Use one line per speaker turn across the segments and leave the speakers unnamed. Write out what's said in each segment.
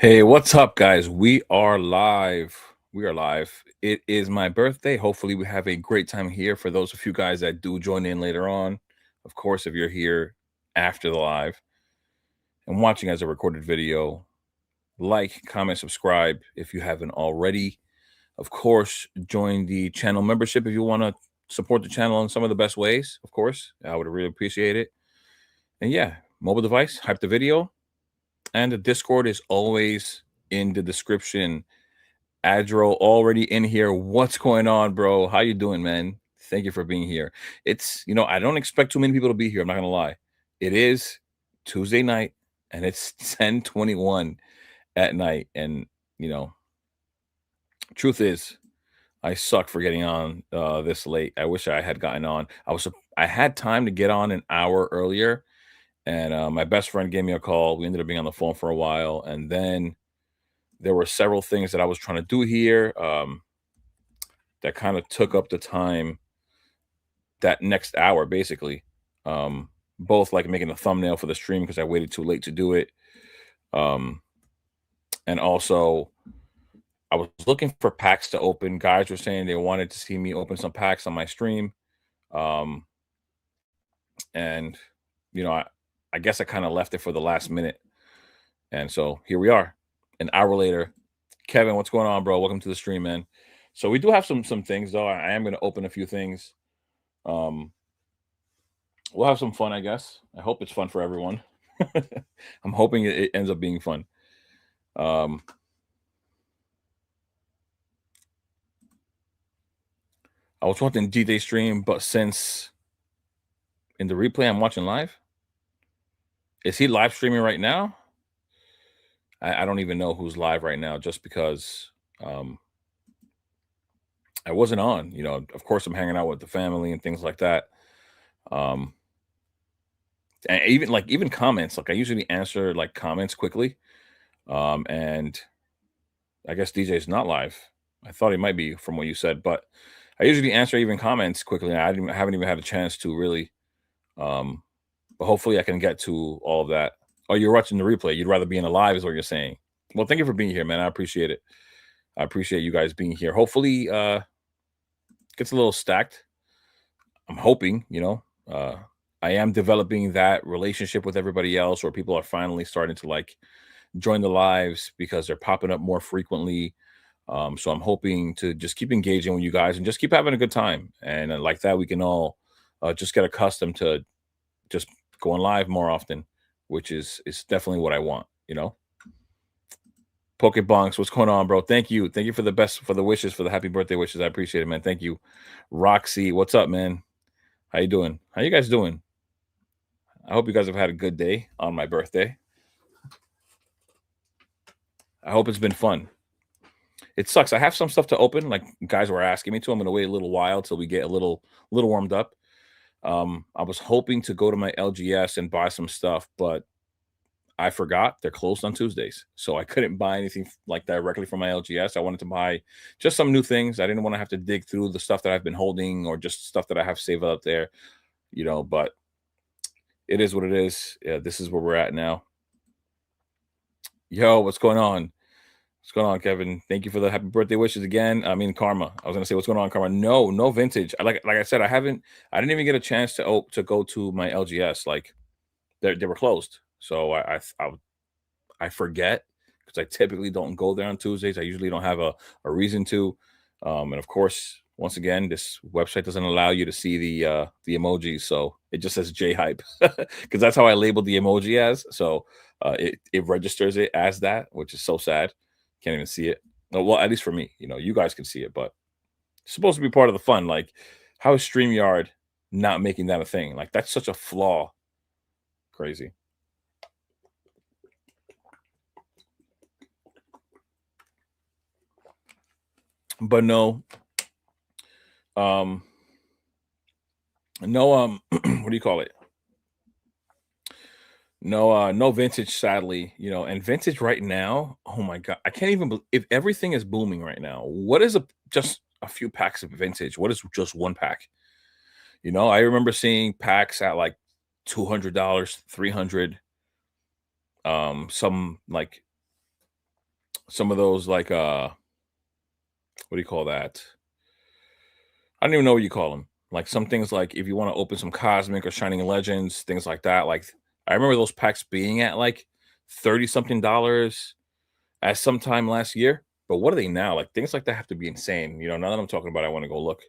Hey, what's up, guys? We are live. We are live. It is my birthday. Hopefully, we have a great time here. For those of you guys that do join in later on, of course, if you're here after the live and watching as a recorded video, like, comment, subscribe if you haven't already. Of course, join the channel membership if you want to support the channel in some of the best ways. Of course, I would really appreciate it. And yeah, mobile device, hype the video, and the Discord is always in the description. Adro already in here. What's going on, bro? How you doing, man? Thank you for being here. I don't expect too many people to be here. I'm not gonna lie. It is Tuesday night and it's 10:21 at night. And you know, truth is, I suck for getting on this late. I wish I had gotten on. I had time to get on an hour earlier, and my best friend gave me a call. We ended up being on the phone for a while, and then there were several things that I was trying to do here. That kind of took up the time that next hour, basically. Both like making a thumbnail for the stream because I waited too late to do it. Um, and also, I was looking for packs to open. Guys were saying they wanted to see me open some packs on my stream. Um, and, I guess I kind of left it for the last minute. And so here we are, an hour later. Kevin, what's going on, bro? Welcome to the stream, man. So we do have some things though. I am going to open a few things. Um, we'll have some fun, I guess. I hope it's fun for everyone. I'm hoping it ends up being fun. Um, I was watching DJ stream, but since in the replay I'm watching live, is he live streaming right now? I don't even know who's live right now, just because I wasn't on. Of course I'm hanging out with the family and things like that. Um, and even comments, like I usually answer like comments quickly. And I guess DJ's not live. I thought he might be from what you said, but I usually answer even comments quickly. And haven't even had a chance to really. Um, but hopefully I can get to all of that. Oh, you're watching the replay. You'd rather be in a live, is what you're saying. Well, thank you for being here, man. I appreciate it. I appreciate you guys being here. Hopefully, gets a little stacked. I'm hoping, I am developing that relationship with everybody else, where people are finally starting to like join the lives because they're popping up more frequently. So I'm hoping to just keep engaging with you guys and just keep having a good time. And like that, we can all just get accustomed to just going live more often, which is definitely what I want. Pokebonks, what's going on, bro? Thank you for the wishes, for the happy birthday wishes. I appreciate it, man. Thank you. Roxy, what's up, man? How you doing? How you guys doing? I hope you guys have had a good day on my birthday. I hope it's been fun. It sucks. I have some stuff to open, like guys were asking me to. I'm gonna wait a little while till we get a little warmed up. I was hoping to go to my LGS and buy some stuff, but I forgot they're closed on Tuesdays, so I couldn't buy anything like directly from my LGS. I wanted to buy just some new things. I didn't want to have to dig through the stuff that I've been holding or just stuff that I have saved up there, But it is what it is. Yeah, this is where we're at now. Yo, what's going on? What's going on, Kevin? Thank you for the happy birthday wishes again. I mean, Karma. I was gonna say, what's going on, Karma? No vintage. Like I said, I didn't even get a chance to go to my LGS. Like they were closed, so I forget because I typically don't go there on Tuesdays. I usually don't have a reason to. And of course, once again, this website doesn't allow you to see the emojis, so it just says J hype because that's how I labeled the emoji as. So it registers it as that, which is so sad. Can't even see it. Well, at least for me, you guys can see it, but it's supposed to be part of the fun. Like, how is StreamYard not making that a thing? Like, that's such a flaw. Crazy. But no, no, what do you call it? No vintage, sadly, and vintage right now, oh my god, I can't even if everything is booming right now. What is just a few packs of vintage? What is just one pack? I remember seeing packs at like $200, 300. Some like some of those like what do you call that? I don't even know what you call them. Like some things like if you want to open some Cosmic or Shining Legends, things like that. Like I remember those packs being at like 30 something dollars at some time last year. But what are they now? Like things like that have to be insane. You know, now that I'm talking about it, I want to go look.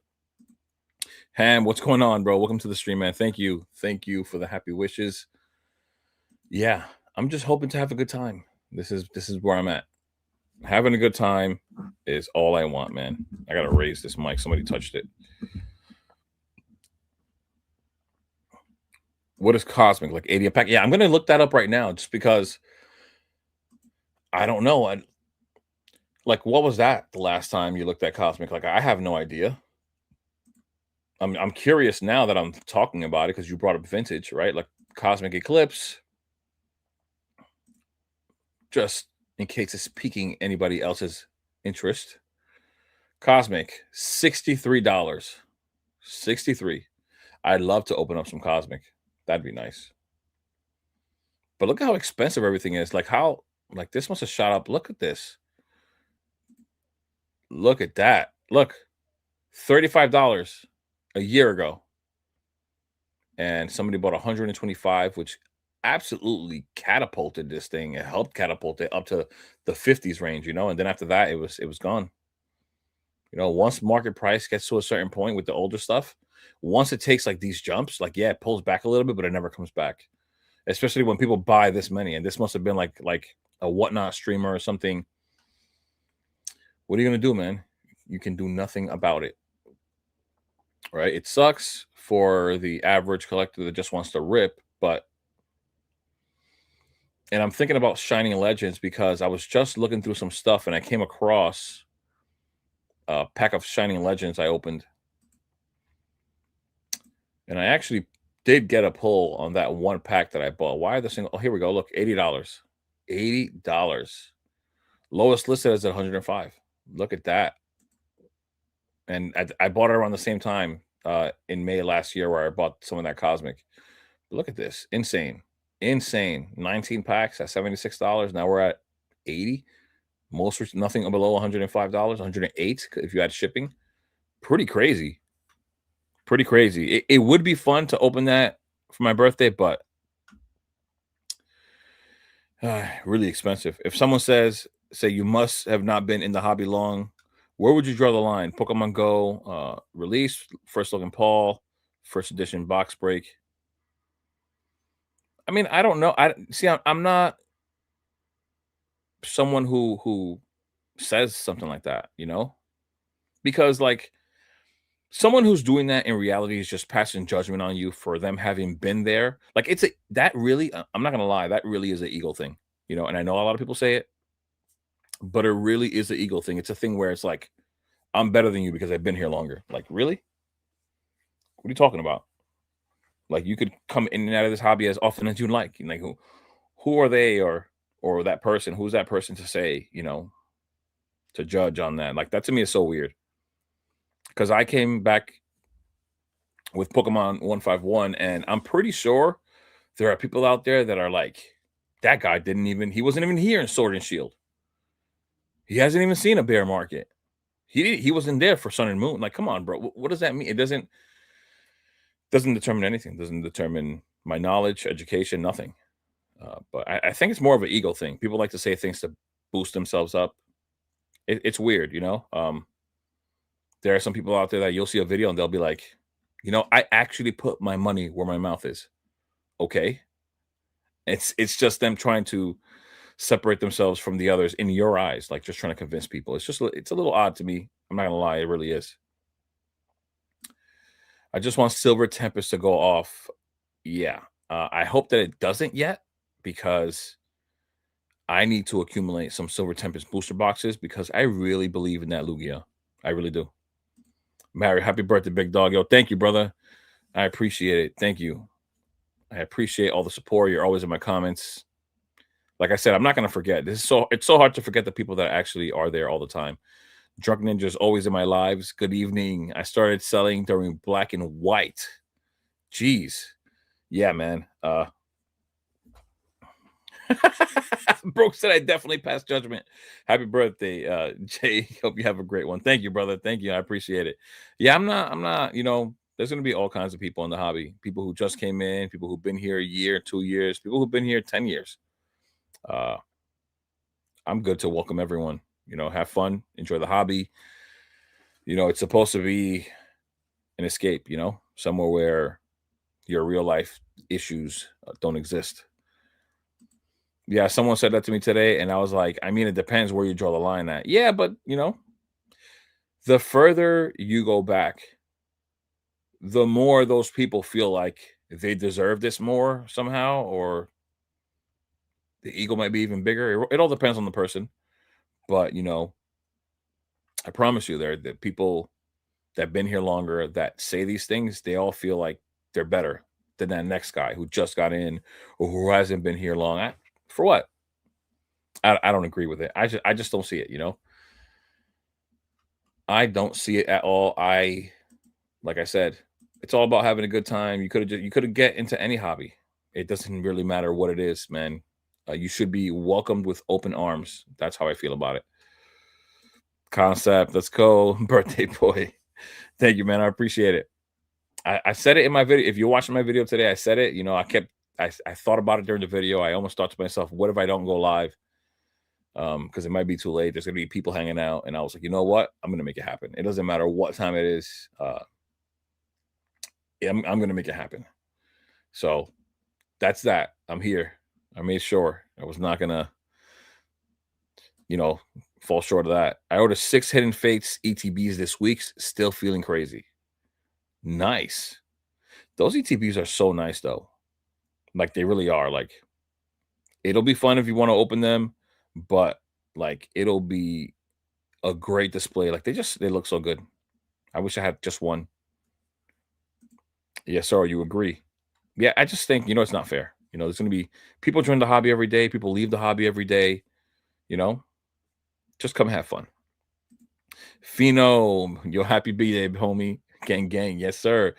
Ham, what's going on, bro? Welcome to the stream, man. Thank you. Thank you for the happy wishes. Yeah, I'm just hoping to have a good time. This is where I'm at. Having a good time is all I want, man. I gotta raise this mic. Somebody touched it. What is Cosmic? Like 80 a pack? Yeah, I'm gonna look that up right now just because I don't know. Like, what was that the last time you looked at Cosmic? Like, I have no idea. I'm curious now that I'm talking about it because you brought up vintage, right? Like Cosmic Eclipse, just in case it's piquing anybody else's interest. Cosmic, $63. 63. I'd love to open up some Cosmic. That'd be nice. But look at how expensive everything is. Like this must have shot up. Look at this. Look at that. Look, $35 a year ago. And somebody bought 125, which absolutely catapulted this thing. It helped catapult it up to the 50s range, you know, and then after that, it was gone. You know, once market price gets to a certain point with the older stuff, once it takes like these jumps, like yeah, it pulls back a little bit, but it never comes back. Especially when people buy this many. And this must have been like a whatnot streamer or something. What are you gonna do, man? You can do nothing about it. Right? It sucks for the average collector that just wants to rip, but and I'm thinking about Shining Legends because I was just looking through some stuff and I came across a pack of Shining Legends I opened. And I actually did get a pull on that one pack that I bought. Why the single? Oh, here we go. Look, $80. $80. Lowest listed is at 105. Look at that. And I bought it around the same time in May last year where I bought some of that Cosmic. Look at this. Insane. Insane. 19 packs at $76. Now we're at 80. Most nothing below $105, 108 if you had shipping. Pretty crazy. Pretty crazy. It would be fun to open that for my birthday, but really expensive. If someone say you must have not been in the hobby long, where would you draw the line? Pokemon Go release, first Logan Paul, first edition box break. I mean, I don't know. I'm not someone who says something like that, you know, because like someone who's doing that in reality is just passing judgment on you for them having been there. Like that really, I'm not gonna lie, that really is an ego thing, you know. And I know a lot of people say it, but it really is an ego thing. It's a thing where it's like I'm better than you because I've been here longer. Like really, what are you talking about? Like you could come in and out of this hobby as often as you like. Like who are they or that person? Who's that person to say, you know, to judge on that? Like that to me is so weird. Because I came back with Pokemon 151, and I'm pretty sure there are people out there that are like, that guy he wasn't even here in Sword and Shield. He hasn't even seen a bear market. He wasn't there for Sun and Moon. Like, come on, bro. What does that mean? It doesn't determine anything. It doesn't determine my knowledge, education, nothing. But I think it's more of an ego thing. People like to say things to boost themselves up. It's weird, you know. There are some people out there that you'll see a video and they'll be like, you know, I actually put my money where my mouth is. Okay. It's just them trying to separate themselves from the others in your eyes, like just trying to convince people. It's a little odd to me. I'm not gonna lie, it really is. I just want Silver Tempest to go off. Yeah. I hope that it doesn't yet because I need to accumulate some Silver Tempest booster boxes because I really believe in that Lugia. I really do. Mary, happy birthday, big dog. Yo, thank you, brother. I appreciate it. Thank you. I appreciate all the support. You're always in my comments. Like I said, I'm not gonna forget. It's so hard to forget the people that actually are there all the time. Drunk Ninja's always in my lives. Good evening. I started selling during Black and White. Jeez. Yeah, man. Brooke said I definitely passed judgment. Happy birthday, Jay. Hope you have a great one. Thank you, brother. Thank you. I appreciate it. Yeah, I'm not, there's gonna be all kinds of people in the hobby. People who just came in, people who've been here a year, 2 years, people who've been here 10 years. Uh, I'm good to welcome everyone. Have fun, enjoy the hobby. It's supposed to be an escape, somewhere where your real life issues don't exist. Yeah, someone said that to me today, and I was like, I mean, it depends where you draw the line at. Yeah, but the further you go back, the more those people feel like they deserve this more somehow, or the ego might be even bigger. It all depends on the person. But I promise you, there the people that've been here longer that say these things, they all feel like they're better than that next guy who just got in or who hasn't been here long. For what? I don't agree with it. I just don't see it. I don't see it at all. Like I said, it's all about having a good time. You could have get into any hobby. It doesn't really matter what it is, man. You should be welcomed with open arms. That's how I feel about it. Concept, let's go. Birthday boy. Thank you, man. I appreciate it. I said it in my video. If you're watching my video today, I said it. I thought about it during the video. I almost thought to myself, what if I don't go live? Because it might be too late. There's gonna be people hanging out, and I was like, you know what? I'm gonna make it happen. It doesn't matter what time it is. Yeah, I'm gonna make it happen. So that's that. I'm here. I made sure I was not gonna, you know, fall short of that. I ordered 6 Hidden Fates ETBs this week. Still feeling crazy. Nice. Those ETBs are so nice though. Like they really are. Like it'll be fun if you want to open them, but like it'll be a great display. Like they look so good. I wish I had just one. Yes, sir. You agree? Yeah, I just think it's not fair. There's going to be people join the hobby every day. People leave the hobby every day. You know, just come have fun. Pheno, your happy birthday, homie. Gang, gang. Yes, sir.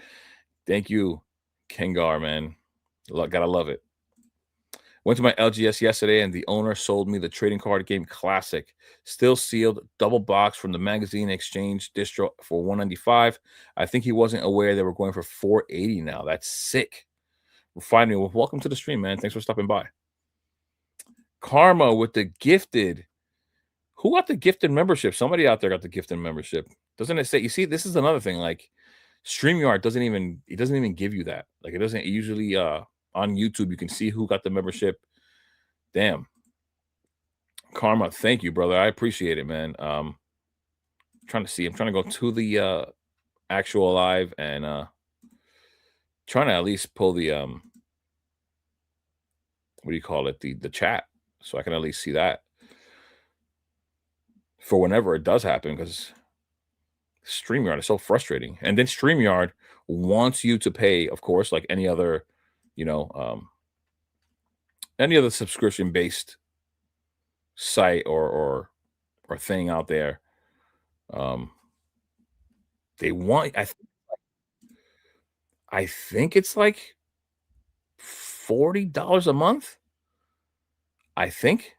Thank you, Kengar, man. Gotta love it. Went to my LGS yesterday, and the owner sold me the trading card game Classic, still sealed, double box from the magazine exchange distro for 195. I think he wasn't aware they were going for 480 now. That's sick. Finally, well, welcome to the stream, man. Thanks for stopping by. Karma with the gifted. Who got the gifted membership? Somebody out there got the gifted membership. Doesn't it say? You see, this is another thing. Like StreamYard doesn't even give you that. Like it doesn't usually on YouTube you can see who got the membership. Damn. Karma, thank you, brother. I appreciate it, man. I'm trying to go to the actual live and trying to at least pull the what do you call it? The chat. So I can at least see that for whenever it does happen, because StreamYard is so frustrating. And then StreamYard wants you to pay, of course, like you know, um, any other subscription based site or thing out there. Um, they want I think it's like $40 a month. I think.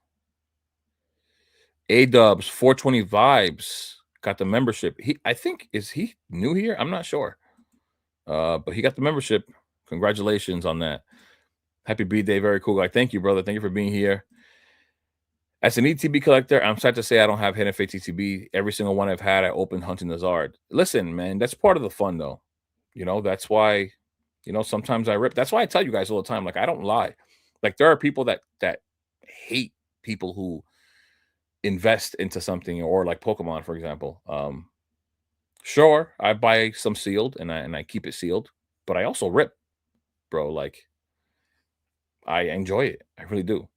A Dubs 420 vibes got the membership. I think is he new here? I'm not sure. But he got the membership. Congratulations on that. Happy birthday, very cool guy. Thank you, brother. Thank you for being here. As an ETB collector, I'm sad to say I don't have Hidden Fate ETB. Every single one I've had, I opened Hunting the Zard. Listen, man, that's part of the fun, though. That's why, sometimes I rip. That's why I tell you guys all the time, like, I don't lie. Like, there are people that hate people who invest into something, or like Pokemon, for example. Sure, I buy some sealed and I keep it sealed, but I also rip, bro. Like, I enjoy it. I really do.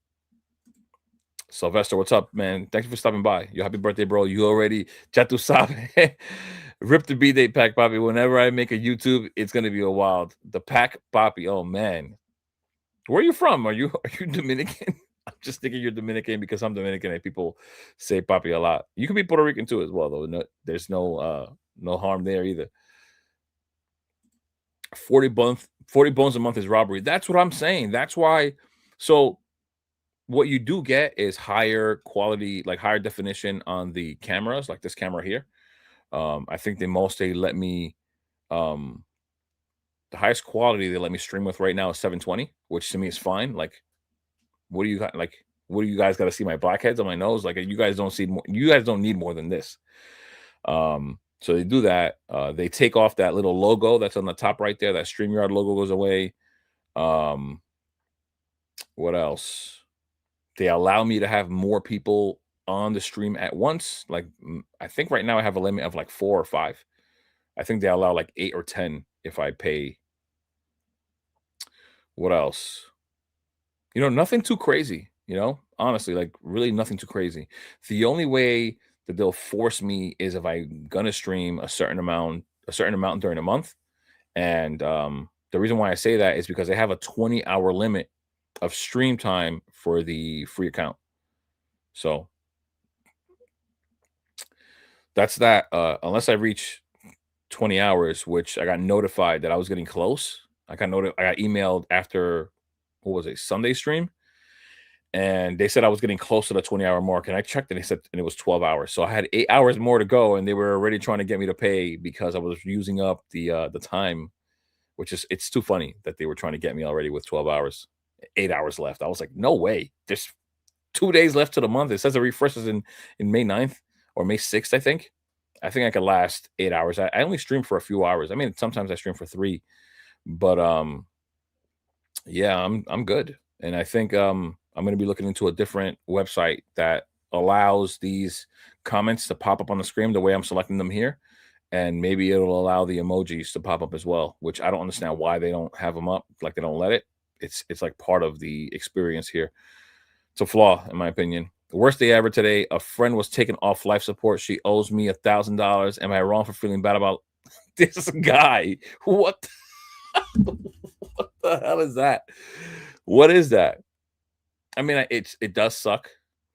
Sylvester, what's up, man? Thank you for stopping by. Yo, happy birthday, bro. You already Chatu Sabe. Rip the B-Day pack, Poppy. Whenever I make a YouTube, it's gonna be a wild. The pack, Poppy. Oh man. Where are you from? Are you Dominican? I'm just thinking you're Dominican because I'm Dominican and people say Poppy a lot. You can be Puerto Rican too as well, though. No, there's no harm there either. 40 bones a month is robbery. That's what I'm saying. That's why. So what you do get is higher quality, like higher definition on the cameras, like this camera here. I think they let me um the highest quality they let me stream with right now is 720, which to me is fine. Like, what do you got? Like, what do you guys got to see my blackheads on my nose? Like, you guys don't see more. You guys don't need more than this. So they do that. They take off that little logo that's on the top right there. That StreamYard logo goes away. Um, what else? They allow me to have more people on the stream at once. Like, I think right now I have a limit of like 4 or 5. I think they allow like 8 or 10 if I pay. What else? Nothing too crazy, honestly, like really nothing too crazy. The only way that they'll force me is if I'm gonna stream a certain amount during a month. And the reason why I say that is because they have a 20-hour limit of stream time for the free account. So that's that. Unless I reach 20 hours, which I got notified that I was getting close. I got emailed after, what was it, Sunday stream, and they said I was getting close to the 20-hour mark, and I checked and they said and it was 12 hours. So I had 8 hours more to go, and they were already trying to get me to pay because I was using up the time, which is, it's too funny that they were trying to get me already with 12 hours. 8 hours left. I was like, "No way. There's 2 days left to the month." It says it refreshes in May 9th or May 6th, I think. I think I could last 8 hours. I only stream for a few hours. I mean, sometimes I stream for 3, but yeah, I'm good. And I think I'm going to be looking into a different website that allows these comments to pop up on the screen the way I'm selecting them here, and maybe it'll allow the emojis to pop up as well, which I don't understand why they don't have them up, like they don't let it. It's like part of the experience here. It's a flaw, in my opinion. The worst day ever today. A friend was taken off life support. She owes me $1,000. Am I wrong for feeling bad about this guy? What? What the hell is that? What is that? I mean, it does suck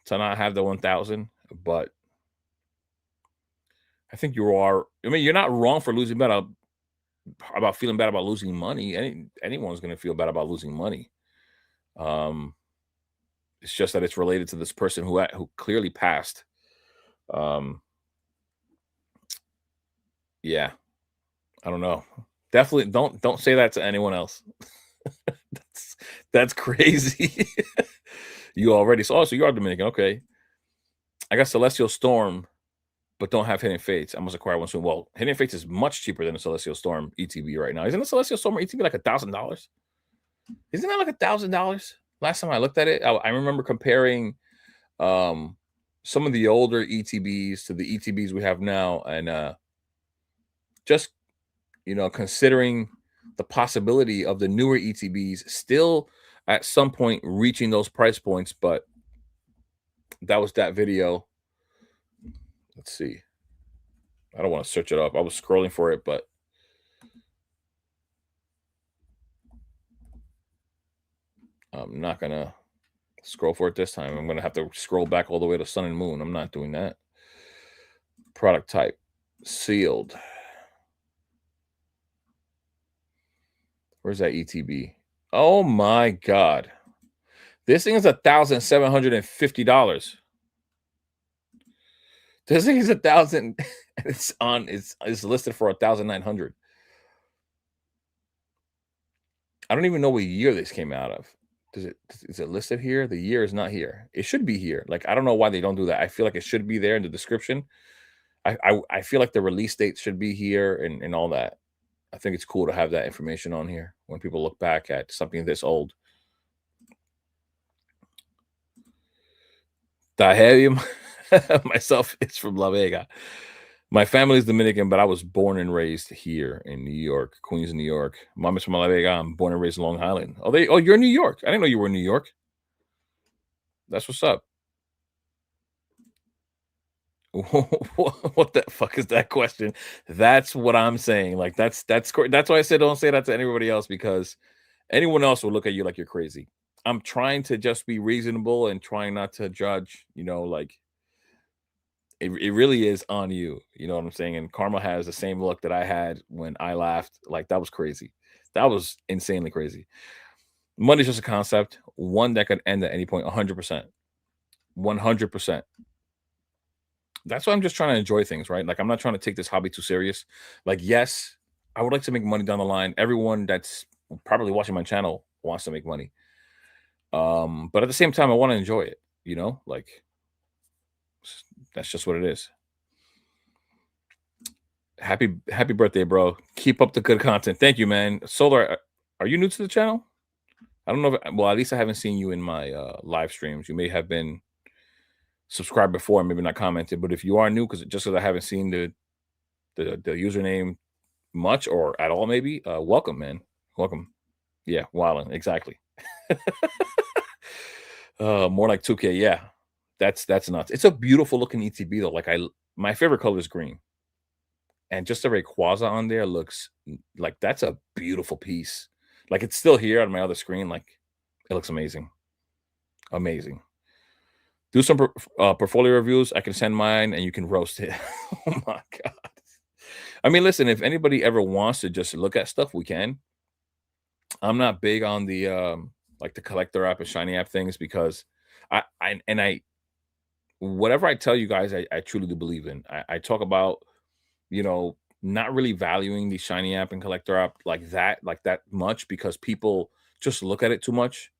to not have the 1,000, but I think you are. I mean, you're not wrong for losing bad about feeling bad about losing money. Anyone's going to feel bad about losing money. Um, it's just that it's related to this person who clearly passed. Um, yeah, I don't know. Definitely don't say that to anyone else. that's that's crazy. You already saw, so you are Dominican. Okay. I got Celestial Storm, but don't have Hidden Fates. I must acquire one soon. Well, Hidden Fates is much cheaper than a Celestial Storm ETB right now. Isn't a Celestial Storm ETB like $1,000? Isn't that like $1,000? Last time I looked at it, I remember comparing um some of the older ETBs to the ETBs we have now, and just considering the possibility of the newer ETBs still at some point reaching those price points. But that was that video. Let's see. I don't want to search it up. I was scrolling for it, but I'm not gonna scroll for it this time. I'm gonna have to scroll back all the way to Sun and Moon. I'm not doing that. Product type sealed. Where's that ETB? Oh my god. This thing is $1,750. This thing is 1,000. It's listed for 1,900. I don't even know what year this came out of. Is it listed here? The year is not here. It should be here. Like, I don't know why they don't do that. I feel like it should be there in the description. I feel like the release date should be here and all that. I think it's cool to have that information on here when people look back at something this old. The helium myself is from La Vega. My family is Dominican, but I was born and raised here in New York, Queens, New York. Mom is from La Vega. I'm born and raised in Long Island. Oh, you're in New York. I didn't know you were in New York. That's what's up. What the fuck is that question? That's what I'm saying. Like, that's why I said don't say that to anybody else, because anyone else will look at you like you're crazy. I'm trying to just be reasonable and trying not to judge, like it really is on you. You know what I'm saying? And Karma has the same look that I had when I laughed. Like, that was crazy. That was insanely crazy. Money's just a concept, one that could end at any point, 100%. 100%. That's why I'm just trying to enjoy things, right? Like, I'm not trying to take this hobby too serious. Like, yes, I would like to make money down the line. Everyone that's probably watching my channel wants to make money. But at the same time, I want to enjoy it, like that's just what it is. Happy birthday, bro. Keep up the good content. Thank you, man. Solar, are you new to the channel? I don't know well, at least I haven't seen you in my live streams. You may have been subscribed before and maybe not commented, but if you are new, because I haven't seen the username much or at all, maybe, welcome, man. Welcome. Yeah, wildin', exactly. More like 2K, yeah. That's nuts. It's a beautiful looking ETB though. Like, my favorite color is green. And just the Rayquaza on there looks like that's a beautiful piece. Like, it's still here on my other screen. Like, it looks amazing. Amazing. Do some portfolio reviews. I can send mine and you can roast it. Oh my god. I mean, listen, if anybody ever wants to just look at stuff, we can. I'm not big on the like the collector app and shiny app things because I whatever I tell you guys, I truly do believe in. I talk about, not really valuing the shiny app and collector app like that much because people just look at it too much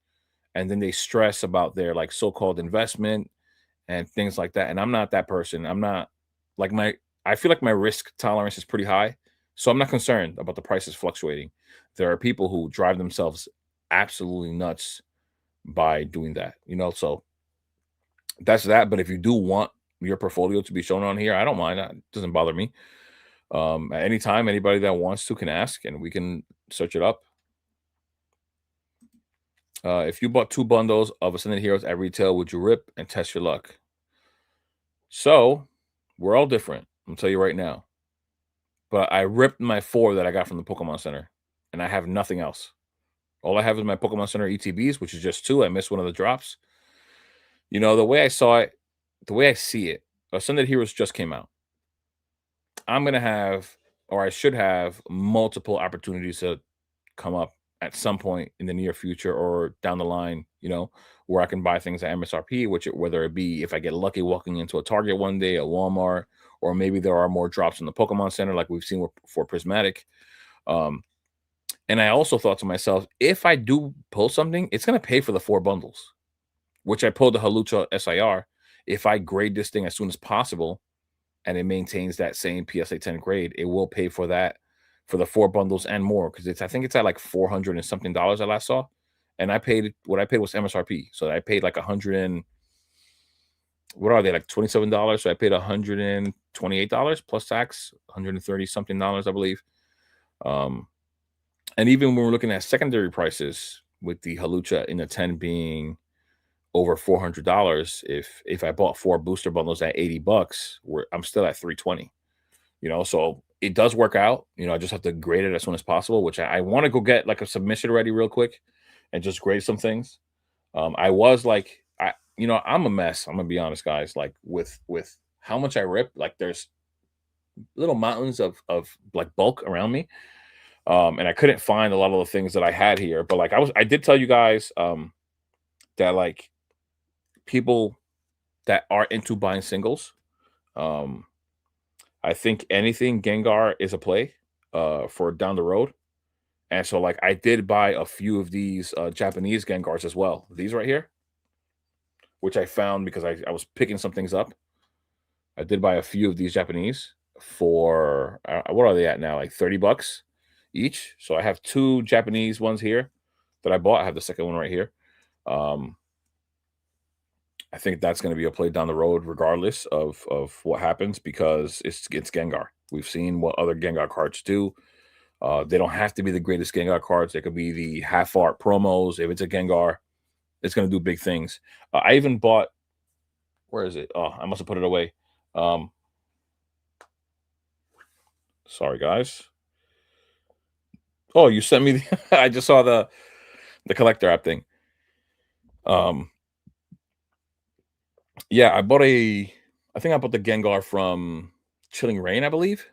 and then they stress about their like so-called investment and things like that. And I'm not that person. I'm not like I feel like my risk tolerance is pretty high. So I'm not concerned about the prices fluctuating. There are people who drive themselves absolutely nuts by doing that, so that's that. But if you do want your portfolio to be shown on here, I don't mind. It doesn't bother me. At any time, anybody that wants to can ask and we can search it up. If you bought 2 bundles of Ascended Heroes at retail, would you rip and test your luck? So we're all different. I'm gonna tell you right now. But I ripped my 4 that I got from the Pokemon Center, and I have nothing else. All I have is my Pokemon Center ETBs, which is just 2. I missed one of the drops. The way I saw it, the way I see it, Ascended Heroes just came out. I'm gonna have, or I should have, multiple opportunities to come up at some point in the near future or down the line, where I can buy things at MSRP, whether it be if I get lucky walking into a Target one day, a Walmart, or maybe there are more drops in the Pokemon Center, like we've seen for Prismatic. And I also thought to myself, if I do pull something, it's going to pay for the 4 bundles, which I pulled the Halucha SIR. If I grade this thing as soon as possible and it maintains that same PSA 10 grade, it will pay for that for the 4 bundles and more because I think it's at like $400 and something I last saw. And what I paid was MSRP. So I paid like 100 and what are they, like $27? So I paid $128 plus tax, 130 something I believe. And even when we're looking at secondary prices with the Halucha in the 10 being over $400, if I bought 4 booster bundles at $80, I'm still at 320. So it does work out. I just have to grade it as soon as possible, which I want to go get like a submission ready real quick and just grade some things. I was like, I'm a mess. I'm gonna be honest, guys. Like with how much I rip, like there's little mountains of like bulk around me. And I couldn't find a lot of the things that I had here. But like I did tell you guys that like people that are into buying singles, I think anything Gengar is a play for down the road. And so like I did buy a few of these Japanese Gengars as well. These right here, which I found because I was picking some things up. I did buy a few of these Japanese for what are they at now? Like $30 each. So I have 2 Japanese ones here that I bought. I have the second one right here. I think that's going to be a play down the road, regardless of what happens, because it's Gengar. We've seen what other Gengar cards do. They don't have to be the greatest Gengar cards. They could be the half art promos. If it's a Gengar, it's going to do big things. I even bought. Where is it? Oh, I must have put it away. Sorry, guys. Oh, you sent me. I just saw the collector app thing. Yeah, I think I bought the Gengar from Chilling Rain, I believe.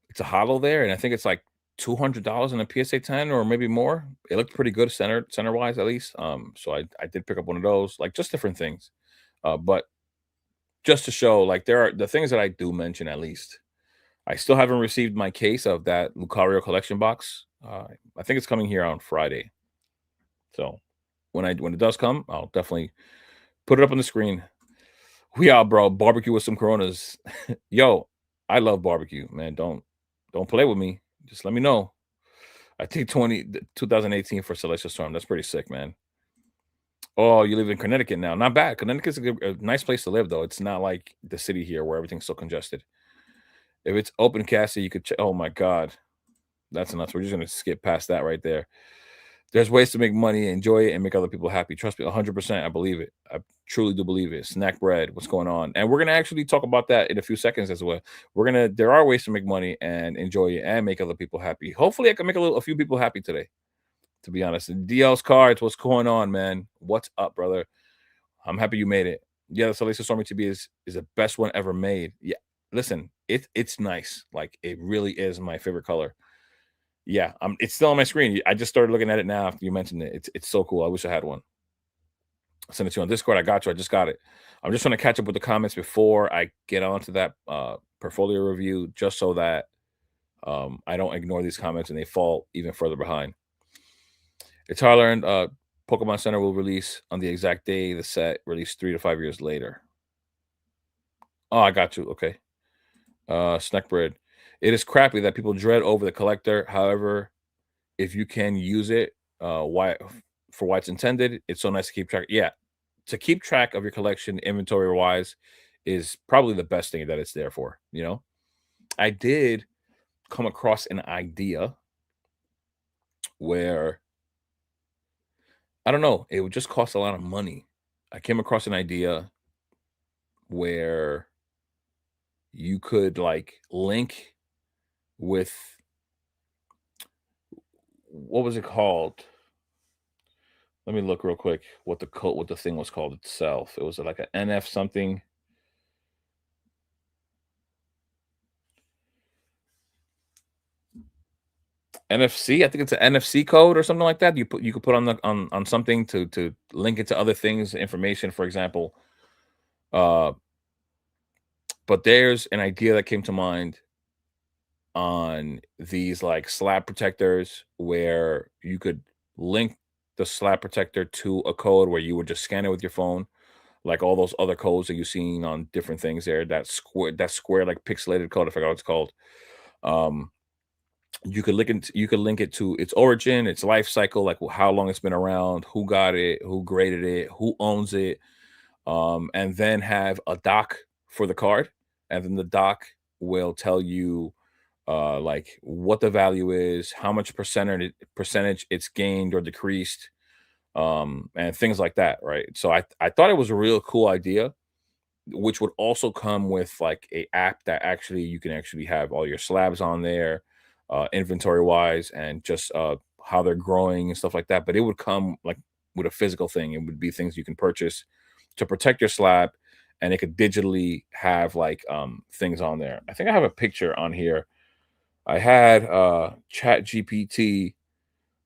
It's a hollow there, and I think it's like $200 on a PSA 10 or maybe more. It looked pretty good center wise at least. So I did pick up one of those, like just different things. But just to show, like there are the things that I do mention at least. I still haven't received my case of that Lucario collection box. I think it's coming here on Friday. So when it does come, I'll definitely put it up on the screen. We out, bro. Barbecue with some Coronas. Yo, I love barbecue, man. Don't play with me. Just let me know. I think 2018 for Celestial Storm. That's pretty sick, man. Oh, you live in Connecticut now. Not bad. Connecticut's a nice place to live, though. It's not like the city here where everything's so congested. If it's open casting, you could. Oh my God, that's nuts. We're just gonna skip past that right there. There's ways to make money, enjoy it, and make other people happy. Trust me, 100%. I believe it. I truly do believe it. Snack bread, what's going on? And we're gonna actually talk about that in a few seconds as well. There are ways to make money and enjoy it and make other people happy. Hopefully, I can make a few people happy today. To be honest, DL's cards, what's going on, man? What's up, brother? I'm happy you made it. Yeah, the Salacious Stormy to be is the best one ever made. Yeah, listen, it's nice. Like it really is my favorite color. Yeah, it's still on my screen. I just started looking at it now after you mentioned it. It's so cool. I wish I had one. I'll send it to you on Discord. I got you. I just got it. I'm just trying to catch up with the comments before I get on to that portfolio review, just so that I don't ignore these comments and they fall even further behind. It's hard learned. Pokemon Center will release on the exact day the set released 3 to 5 years later. Oh, I got you. Okay. Snack bread. It is crappy that people dread over the collector. However, if you can use it, why for why it's intended, it's so nice to keep track. Yeah, to keep track of your collection inventory wise is probably the best thing that it's there for. You know, I did come across an idea where I don't know, it would just cost a lot of money. I came across an idea where you could like link with what was it called? Let me look real quick what the thing was called itself. It was like an NF something. NFC, I think it's an NFC code or something like that. You could put on the on something to link it to other things, information, for example. Uh, but there's an idea that came to mind on these like slab protectors where you could link the slab protector to a code where you would just scan it with your phone, like all those other codes that you've seen on different things there. That square like pixelated code, I forgot what it's called. Um, you could link it to its origin, its life cycle, like how long it's been around, who got it, who graded it, who owns it, and then have a doc for the card, and then the doc will tell you like what the value is, how much percentage it's gained or decreased, and things like that, right? So I thought it was a real cool idea, which would also come with like a app that actually you can actually have all your slabs on there, inventory wise, and just how they're growing and stuff like that. But it would come like with a physical thing. It would be things you can purchase to protect your slab, and it could digitally have like things on there. I think I have a picture on here. I had Chat GPT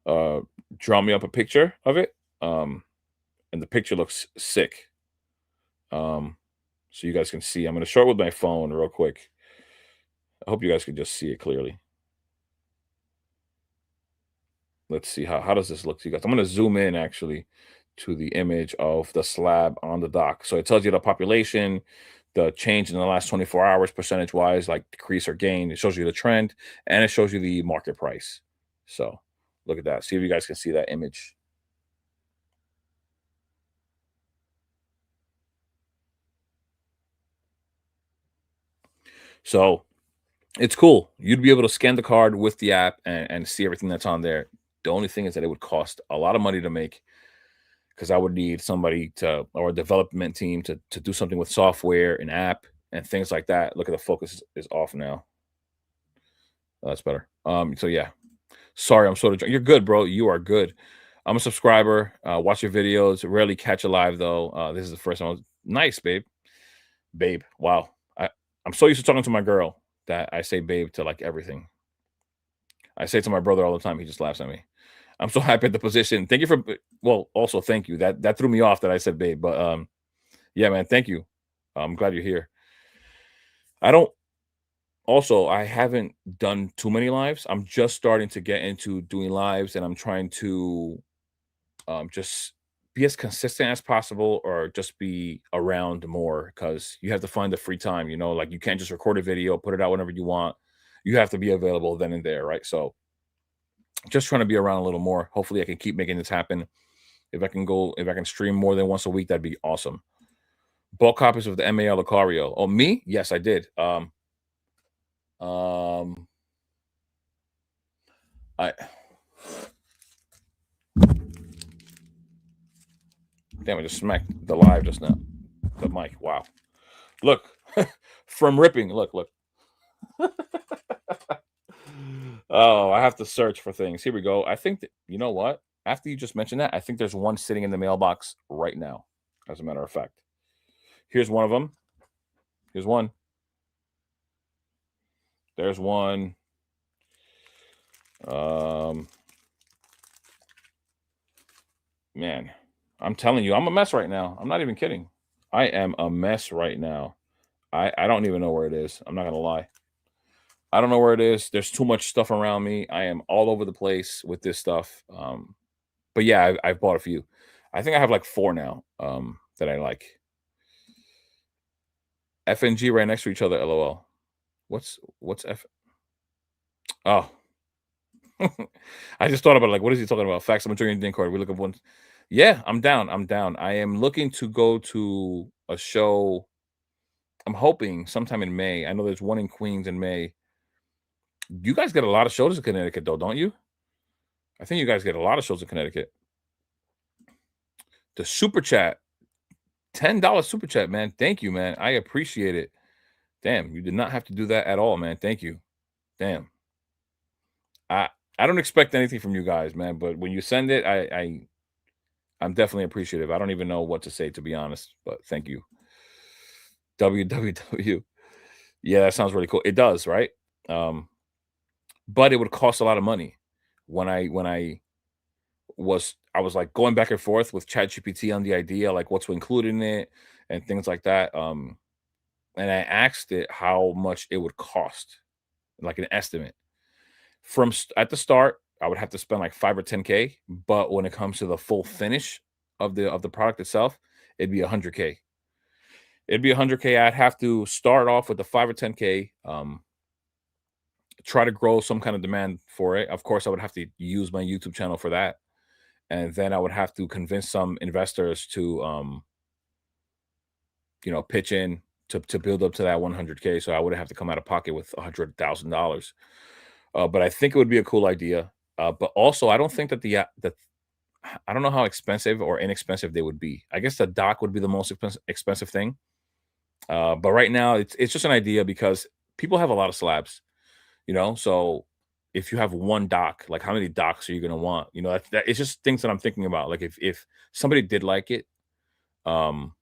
uh draw me up a picture of it. And the picture looks sick. Um, so you guys can see. I'm going to show it with my phone real quick. I hope you guys can just see it clearly. Let's see how does this look to you guys. I'm going to zoom in actually to the image of the slab on the dock. So it tells you the population, the change in the last 24 hours percentage wise, like decrease or gain. It shows you the trend and it shows you the market price. So look at that. See if you guys can see that image. So it's cool. You'd be able to scan the card with the app and see everything that's on there. The only thing is that it would cost a lot of money to make because I would need somebody to or a development team to do something with software, an app, and things like that. Look at the focus is off now. Oh, that's better. So yeah. Sorry, I'm sort of you're good, bro. You are good. I'm a subscriber. Watch your videos. Rarely catch a live though. This is the first one. Nice, babe. Babe. Wow. I'm so used to talking to my girl that I say babe to like everything. I say it to my brother all the time. He just laughs at me. I'm so happy at the position. Thank you for well, also thank you. That threw me off that I said babe, but yeah, man, thank you. I'm glad you're here. I don't also I haven't done too many lives. I'm just starting to get into doing lives and I'm trying to just be as consistent as possible or just be around more because you have to find the free time, like you can't just record a video, put it out whenever you want. You have to be available then and there, right? So just trying to be around a little more. Hopefully I can keep making this happen. If I can stream more than once a week, that'd be awesome. Bulk copies of the MAL Lucario. Oh, me? Yes, I did. Um, I damn, I just smacked the live just now. The mic. Wow. Look, from ripping. Look. Oh, I have to search for things. Here we go. I think that, you know what? After you just mentioned that, I think there's one sitting in the mailbox right now, as a matter of fact. Here's one of them. Here's one. There's one. Man, I'm telling you, I'm a mess right now. I'm not even kidding. I am a mess right now. I don't even know where it is. I'm not gonna lie. I don't know where it is. There's too much stuff around me. I am all over the place with this stuff. But yeah, I've bought a few. I think I have like 4 now that I like. FNG right next to each other. LOL. What's F? Oh, I just thought about it, like, what is he talking about? Facts. I'm a drinking card. We look up one. Yeah, I'm down. I'm down. I am looking to go to a show. I'm hoping sometime in May. I know there's one in Queens in May. You guys get a lot of shows in Connecticut, though, don't you? I think you guys get a lot of shows in Connecticut. The super chat, $10 super chat, man. Thank you, man. I appreciate it. Damn, you did not have to do that at all, man. Thank you. Damn. I I don't expect anything from you guys, man. But when you send it, I'm definitely appreciative. I don't even know what to say, to be honest. But thank you. WWW. Yeah, that sounds really cool. It does, right? Um, but it would cost a lot of money. When I was like going back and forth with ChatGPT on the idea, like what to include in it and things like that. And I asked it how much it would cost, like an estimate. At the start, I would have to spend like 5 or 10K, but when it comes to the full finish of the product itself, it'd be 100K. It'd be 100K. I'd have to start off with the 5 or 10K. Try to grow some kind of demand for it. Of course, I would have to use my YouTube channel for that, and then I would have to convince some investors to, pitch in to build up to that 100K. So I would have to come out of pocket with $100,000. But I think it would be a cool idea. But also, I don't think that that I don't know how expensive or inexpensive they would be. I guess the dock would be the most expensive thing. But right now, it's just an idea because people have a lot of slabs. So if you have one dock, like how many docks are you gonna want? It's just things that I'm thinking about. Like if somebody did like it, um,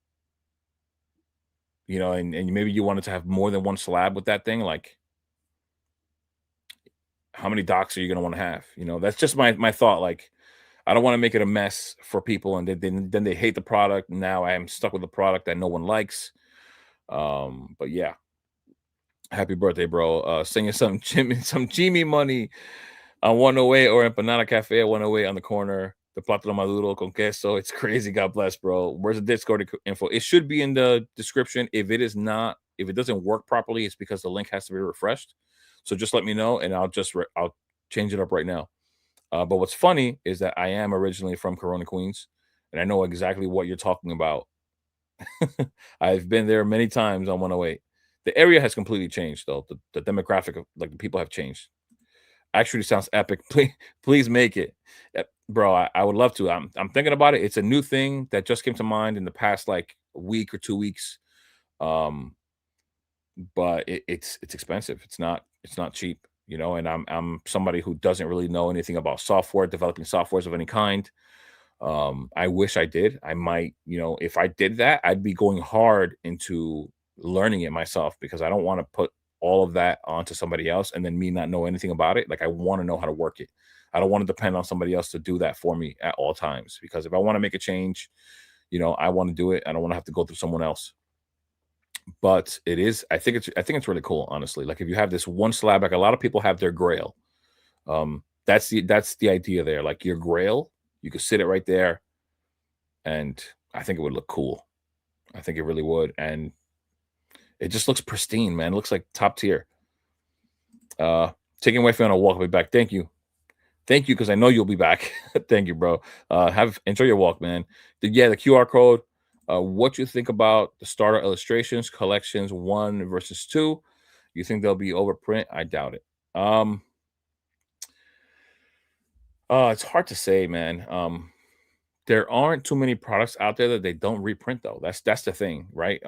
and maybe you wanted to have more than one slab with that thing, like how many docks are you gonna want to have? That's just my thought. Like I don't want to make it a mess for people, and then they hate the product. Now I am stuck with a product that no one likes. But yeah, happy birthday, bro. Singing some Jimmy money on 108 or in Banana Cafe at 108 on the corner. The Plátano Maduro con queso. It's crazy. God bless, bro. Where's the Discord info? It should be in the description. If it is not, if it doesn't work properly, it's because the link has to be refreshed. So just let me know, and I'll change it up right now. But what's funny is that I am originally from Corona, Queens, and I know exactly what you're talking about. I've been there many times on 108. The area has completely changed, though. The demographic of like the people have changed. Actually, sounds epic. Please make it, bro. I would love to. I'm thinking about it. It's a new thing that just came to mind in the past like week or 2 weeks. But it's expensive. It's not cheap. And I'm somebody who doesn't really know anything about software, developing softwares of any kind. I wish I did. I might, if I did that, I'd be going hard into learning it myself because I don't want to put all of that onto somebody else and then me not know anything about it. Like I want to know how to work it. I don't want to depend on somebody else to do that for me at all times, because if I want to make a change, I want to do it. I don't want to have to go through someone else. But it is, I think it's really cool, honestly. Like if you have this one slab, like a lot of people have their grail. That's the idea there. Like your grail, you could sit it right there, and I think it would look cool. I think it really would. And it just looks pristine, man. It looks like top tier. Uh Taking away from on a walk, I'll be back. Thank you. Thank you, because I know you'll be back. Thank you, bro. Have enjoy your walk, man. The QR code. What you think about the starter illustrations collections 1 versus 2? You think they'll be overprint? I doubt it. It's hard to say, man. There aren't too many products out there that they don't reprint, though. That's the thing, right?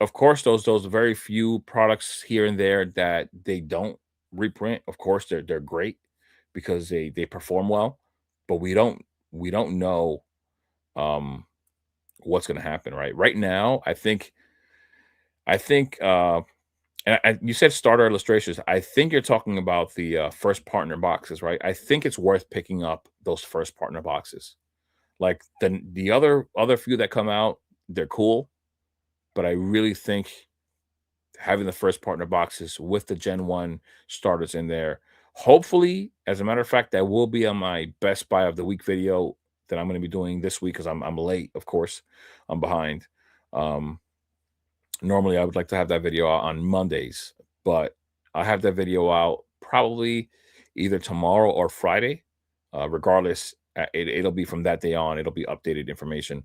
Of course, those very few products here and there that they don't reprint, of course, they're great because they perform well, but we don't know um what's going to happen, right? Right now, I think you said starter illustrations. I think you're talking about the first partner boxes, right? I think it's worth picking up those first partner boxes. Like the other few that come out, they're cool, but I really think having the first partner boxes with the Gen 1 starters in there. Hopefully, as a matter of fact, that will be on my best buy of the week video that I'm going to be doing this week, because I'm late, of course. I'm behind. Um, Normally I would like to have that video out on Mondays, but I'll have that video out probably either tomorrow or Friday. Regardless, it'll be from that day on. It'll be updated information.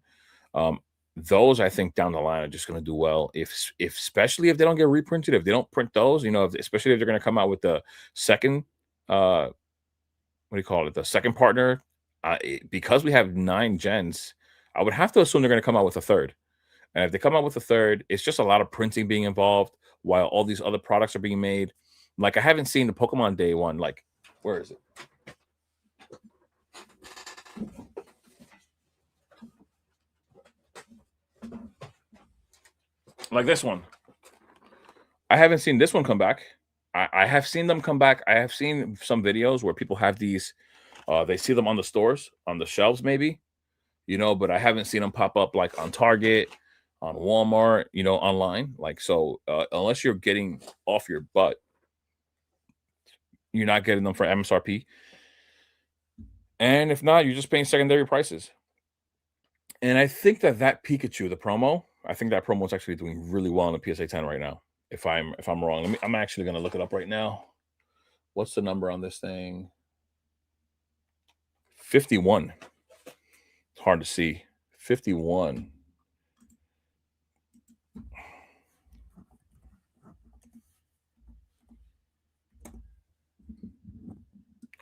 Um, those I think down the line are just going to do well, if especially if they don't get reprinted, if they don't print those, especially if they're going to come out with the second, what do you call it, the second partner. Because we have 9 gens, I would have to assume they're going to come out with a third. And if they come out with a third, it's just a lot of printing being involved while all these other products are being made. Like I haven't seen the Pokemon Day one. Like, where is it? Like this one. I haven't seen this one come back. I have seen them come back. I have seen some videos where people have these. They see them on the stores, on the shelves, maybe, but I haven't seen them pop up like on Target, on Walmart, online. Like, so unless you're getting off your butt, you're not getting them for MSRP. And if not, you're just paying secondary prices. And I think that Pikachu, the promo, I think that promo is actually doing really well in the PSA 10 right now. If I'm wrong, I'm actually gonna look it up right now. What's the number on this thing? 51. It's hard to see. 51.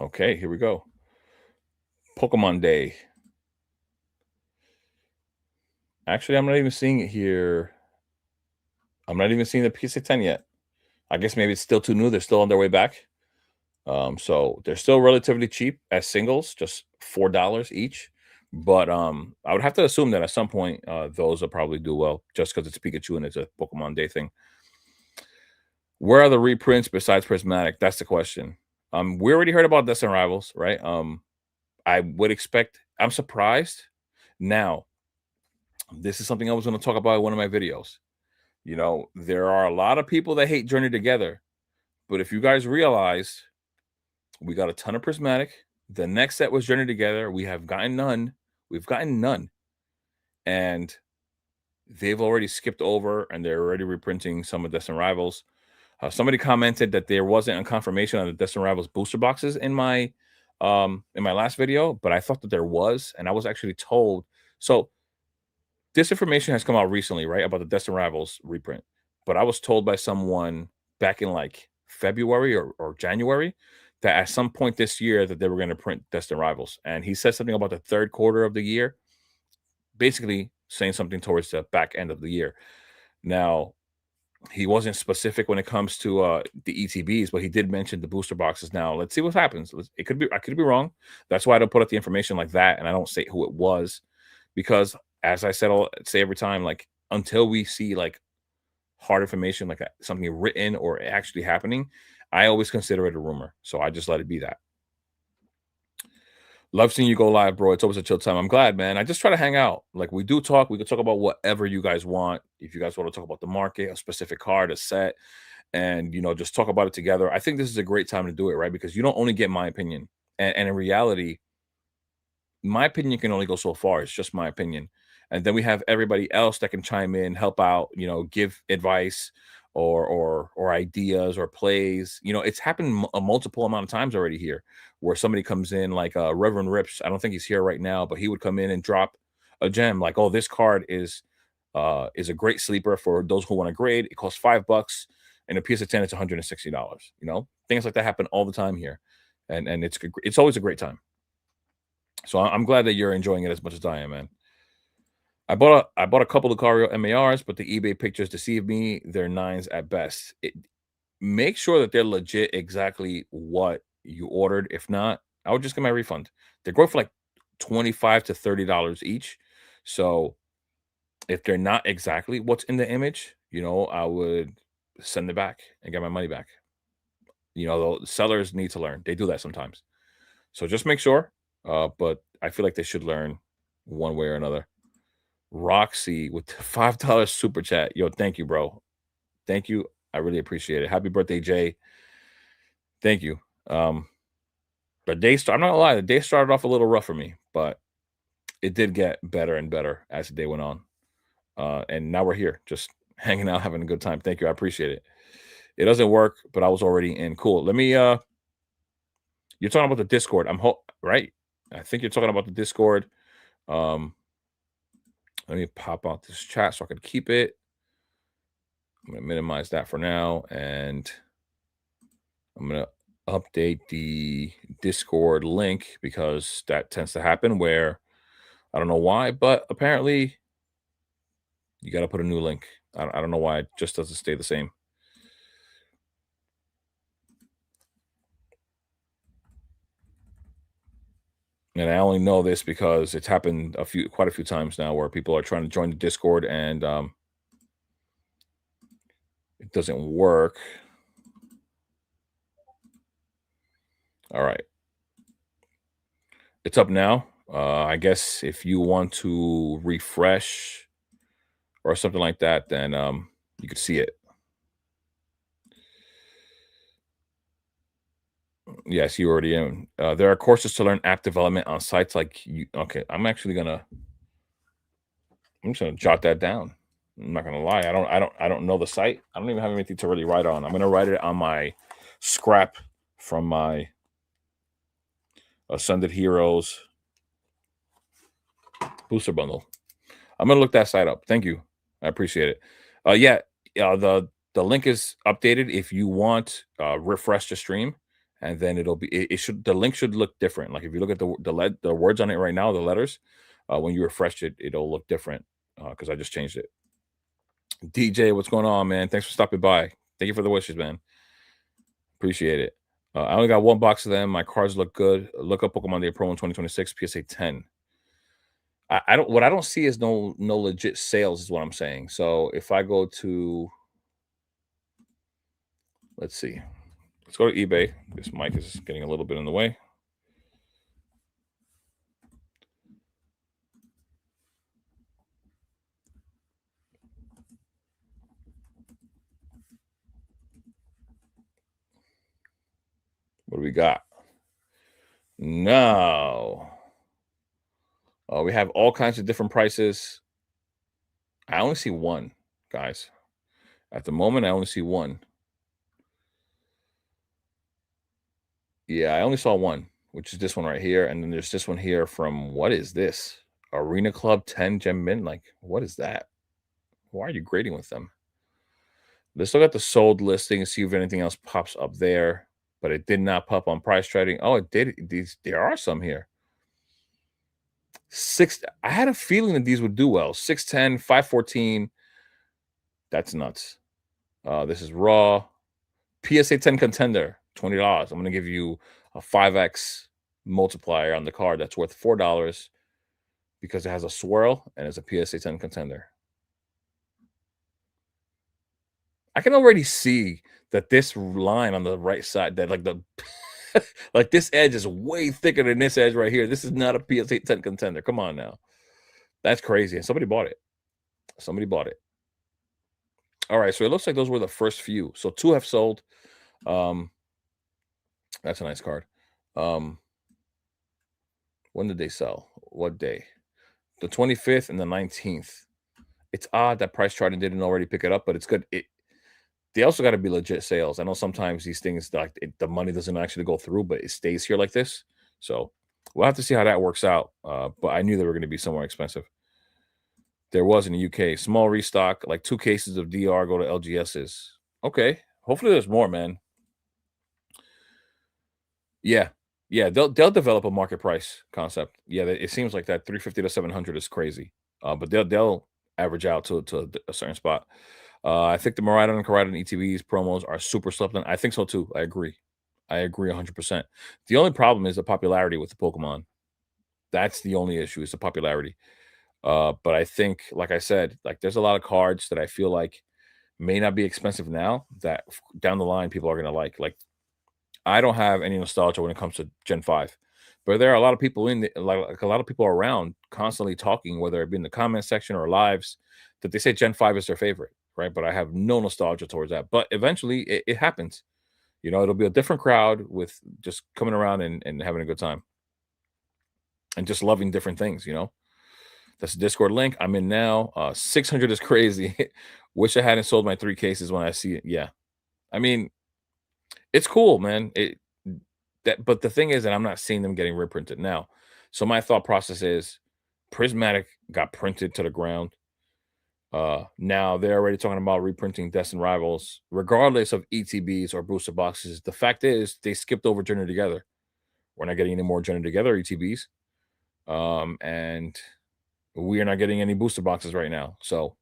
Okay, here we go. Pokemon Day. Actually, I'm not even seeing it here. I'm not even seeing the PSA 10 yet. I guess maybe it's still too new. They're still on their way back. So they're still relatively cheap as singles, just $4 each. But I would have to assume that at some point those will probably do well, just because it's Pikachu and it's a Pokemon Day thing. Where are the reprints besides Prismatic? That's the question. We already heard about Destiny Rivals, right? I would expect. I'm surprised. Now, this is something I was going to talk about in one of my videos. There are a lot of people that hate Journey Together, but if you guys realize, we got a ton of Prismatic. The next set was Journey Together. We have gotten none. We've gotten none. And they've already skipped over, and they're already reprinting some of Destiny Rivals. Somebody commented that there wasn't a confirmation on the Destiny Rivals booster boxes in my last video, but I thought that there was, and I was actually told. So this information has come out recently, right, about the Destiny Rivals reprint. But I was told by someone back in like February or January that at some point this year that they were going to print Destiny Rivals. And he said something about the third quarter of the year, basically saying something towards the back end of the year. Now, he wasn't specific when it comes to the ETBs, but he did mention the booster boxes. Now, let's see what happens. I could be wrong. That's why I don't put up the information like that, and I don't say who it was, because as I said, I'll say every time, like until we see like hard information, like something written or actually happening, I always consider it a rumor. So I just let it be that. Love seeing you go live, bro. It's always a chill time. I'm glad, man. I just try to hang out. Like we do talk. We can talk about whatever you guys want. If you guys want to talk about the market, a specific card, a set, and just talk about it together. I think this is a great time to do it, right? Because you don't only get my opinion. And in reality, my opinion can only go so far. It's just my opinion. And then we have everybody else that can chime in, help out, give advice or ideas or plays. It's happened a multiple amount of times already here where somebody comes in like Reverend Rips. I don't think he's here right now, but he would come in and drop a gem like, oh, this card is a great sleeper for those who want to grade. It costs $5 and a piece of 10 it's $160. Things like that happen all the time here. And it's always a great time. So I'm glad that you're enjoying it as much as I am, man. I bought a couple of Lucario MARs, but the eBay pictures deceive me. They're nines at best. Make sure that they're legit exactly what you ordered. If not, I would just get my refund. They're going for like $25 to $30 each. So if they're not exactly what's in the image, I would send it back and get my money back. The sellers need to learn. They do that sometimes. So just make sure. But I feel like they should learn one way or another. Roxy with the $5 super chat. Yo, thank you, bro. Thank you. I really appreciate it. Happy birthday, Jay. Thank you. I'm not gonna lie, the day started off a little rough for me, but it did get better and better as the day went on. And now we're here, just hanging out, having a good time. Thank you. I appreciate it. It doesn't work, but I was already in. Cool. Let me you're talking about the Discord. Right. I think you're talking about the Discord. Let me pop out this chat so I can keep it. I'm going to minimize that for now. And I'm going to update the Discord link because that tends to happen where I don't know why, but apparently you got to put a new link. I don't know why it just doesn't stay the same. And I only know this because it's happened quite a few times now where people are trying to join the Discord and it doesn't work. All right. It's up now. I guess if you want to refresh or something like that, then you could see it. Yes, you already in. There are courses to learn app development on sites like you. Okay, I'm just gonna jot that down. I'm not gonna lie. I don't know the site. I don't even have anything to really write on. I'm gonna write it on my scrap from my Ascended Heroes booster bundle. I'm gonna look that site up. Thank you. I appreciate it. Yeah, the link is updated. If you want, refresh the stream, and then the link should look different. Like if you look at the words on it right now, the letters, when you refresh it, it'll look different because I just changed it. DJ, what's going on, man? Thanks for stopping by. Thank you for the wishes, man. Appreciate it. I only got one box of them. My cards look good. Look up Pokemon Day Pro in 2026 PSA 10. I don't see is no legit sales is what I'm saying. So if I go to, let's see, let's go to eBay. This mic is getting a little bit in the way. What do we got? No. We have all kinds of different prices. I only see one, guys. At the moment, I only see one. Yeah, I only saw one, which is this one right here. And then there's this one here from, what is this? Arena Club 10 Gem Mint? Like, what is that? Why are you grading with them? Let's look at the sold listing and see if anything else pops up there. But it did not pop on price trading. Oh, it did. There are some here. I had a feeling that these would do well. 610, 514. That's nuts. This is raw. PSA 10 contender, $20. I'm going to give you a 5x multiplier on the card that's worth $4 because it has a swirl and it's a PSA 10 contender. I can already see that this line on the right side, that like the like this edge is way thicker than this edge right here. This is not a PSA 10 contender. Come on now. That's crazy. And somebody bought it. Somebody bought it. All right. So it looks like those were the first few. So two have sold. Um, that's a nice card. Um, when did they sell? What day? The 25th and the 19th. It's odd that Price Chart didn't already pick it up, but it's good. They also got to be legit sales. I know sometimes these things, like the money doesn't actually go through, but it stays here like this. So we'll have to see how that works out. But I knew they were going to be somewhere expensive. There was in the UK small restock, like 2 cases of DR go to LGSs. Okay, hopefully there's more, man. Yeah, yeah, they'll develop a market price concept. Yeah, it seems like that 350 to 700 is crazy. But they'll average out to a certain spot. I think the Maridon and Caridon ETBs promos are super slept on. I think so too. I agree. I agree 100%. The only problem is the popularity with the Pokemon. That's the only issue is the popularity. But I think, like I said, like there's a lot of cards that I feel like may not be expensive now that down the line people are gonna like. Like I don't have any nostalgia when it comes to Gen 5. But there are a lot of people in the like a lot of people around constantly talking, whether it be in the comment section or lives, that they say Gen 5 is their favorite, right? But I have no nostalgia towards that. But eventually it happens. You know, it'll be a different crowd with just coming around and having a good time and just loving different things, you know. That's the Discord link. I'm in now. 600 is crazy. Wish I hadn't sold my 3 cases when I see it. Yeah. I mean, it's cool, man. But the thing is that I'm not seeing them getting reprinted now. So my thought process is Prismatic got printed to the ground. Now they're already talking about reprinting Destined Rivals, regardless of ETBs or booster boxes. The fact is they skipped over Journey Together. We're not getting any more Journey Together ETBs. And we are not getting any booster boxes right now. So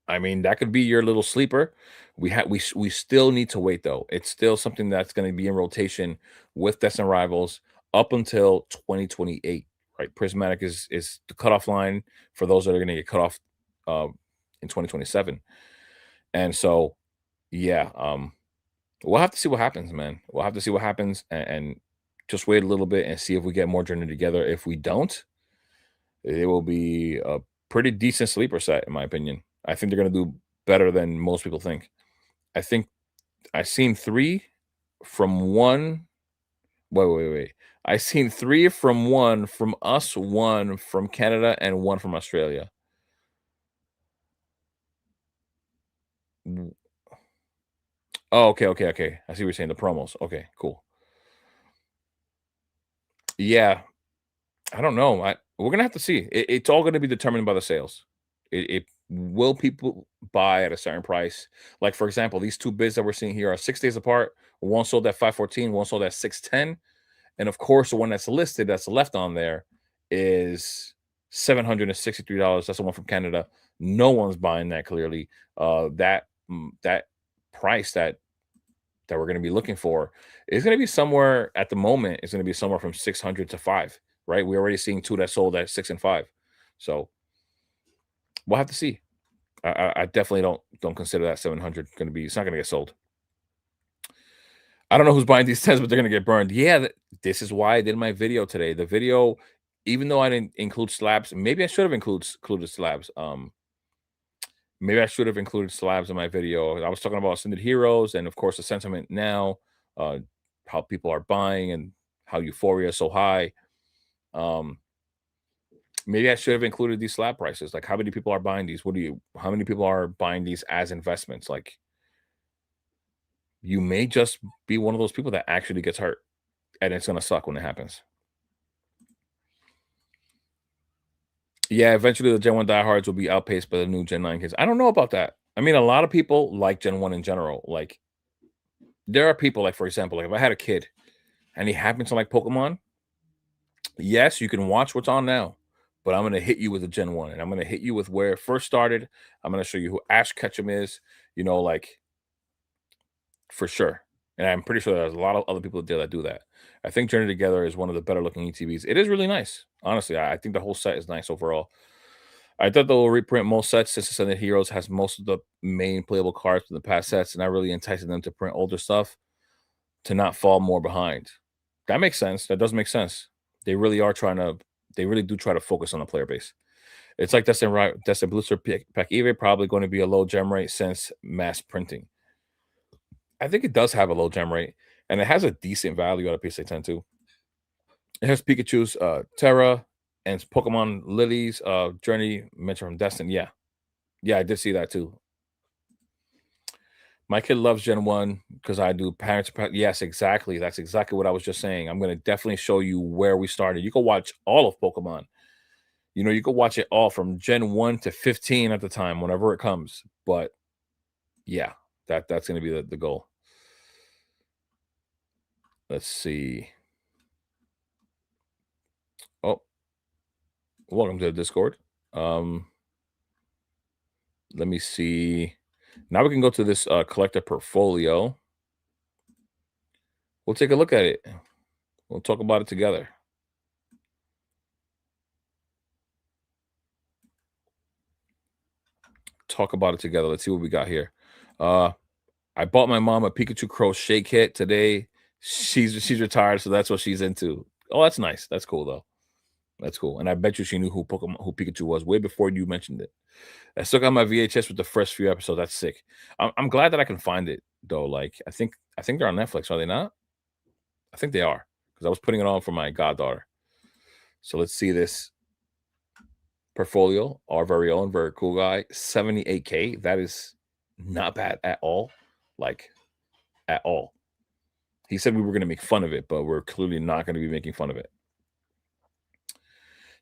I mean, that could be your little sleeper. We still need to wait though. It's still something that's going to be in rotation with Destined Rivals up until 2028. Right, Prismatic is the cutoff line for those that are going to get cut off uh, in 2027. And so, yeah, we'll have to see what happens, man. We'll have to see what happens and just wait a little bit and see if we get more Journey Together. If we don't, it will be a pretty decent sleeper set, in my opinion. I think they're going to do better than most people think. I think I've seen three from one. Wait. I seen three from one from us, one from Canada, and one from Australia. W- Oh, okay. I see what you're saying. The promos. Okay, cool. Yeah, I don't know. We're gonna have to see. It's all gonna be determined by the sales. It will people buy at a certain price. Like for example, these two bids that we're seeing here are 6 days apart. One sold at 514, one sold at 610. And of course, the one that's listed that's left on there is $763. That's the one from Canada. No one's buying that clearly. That price that we're going to be looking for is going to be somewhere at the moment. It's going to be somewhere from 600 to 5, right? We're already seeing two that sold at 6 and 5. So we'll have to see. I definitely don't consider that 700 going to be. It's not going to get sold. I don't know who's buying these tents, but they're gonna get burned. Yeah, this is why I did my video today. The video, even though I didn't include slabs, maybe I should have included slabs. Maybe I should have included slabs in my video. I was talking about Ascended Heroes and of course the sentiment now, uh, how people are buying and how euphoria is so high. Um, maybe I should have included these slab prices. Like how many people are buying these? How many people are buying these as investments? Like you may just be one of those people that actually gets hurt and it's gonna suck when it happens. Yeah, eventually the Gen 1 diehards will be outpaced by the new Gen 9 kids. I don't know about that. I mean, a lot of people like Gen 1 in general. Like, there are people, like, for example, like if I had a kid and he happens to like Pokemon, yes, you can watch what's on now, but I'm going to hit you with a Gen 1 and I'm going to hit you with where it first started. I'm going to show you who Ash Ketchum is, like, for sure. And I'm pretty sure there's a lot of other people there that do that. I think Journey Together is one of the better looking ETBs. It is really nice. Honestly, I think the whole set is nice overall. I thought they'll reprint most sets since Ascended Heroes has most of the main playable cards from the past sets, and that really enticing them to print older stuff to not fall more behind. That makes sense. That does make sense. They really are trying to. They really do try to focus on the player base. It's like Destin Booster Pack Eve probably going to be a low gem rate since mass printing. I think it does have a low gem rate, and it has a decent value out of PSA 10 too. It has Pikachu's Terra and Pokemon Lily's Journey mentioned from Destin. Yeah. Yeah, I did see that too. My kid loves Gen 1 because I do. Yes, exactly. That's exactly what I was just saying. I'm going to definitely show you where we started. You can watch all of Pokemon. You know, you can watch it all from Gen 1 to 15 at the time, whenever it comes. But yeah, that's going to be the goal. Let's see. Oh, welcome to the Discord. Let me see. Now we can go to this collector portfolio. We'll take a look at it. We'll talk about it together. Talk about it together. Let's see what we got here. I bought my mom a Pikachu crochet kit today. She's retired, so that's what she's into. Oh, that's nice. That's cool though. That's cool. And I bet you she knew who Pikachu was way before you mentioned it. I still got my VHS with the first few episodes. That's sick. I'm glad that I can find it though. Like I think they're on Netflix. Are they not? I think they are because I was putting it on for my goddaughter. So let's see this portfolio. Our very own, very cool guy. 78K. That is not bad at all. Like at all. He said we were going to make fun of it, but we're clearly not going to be making fun of it.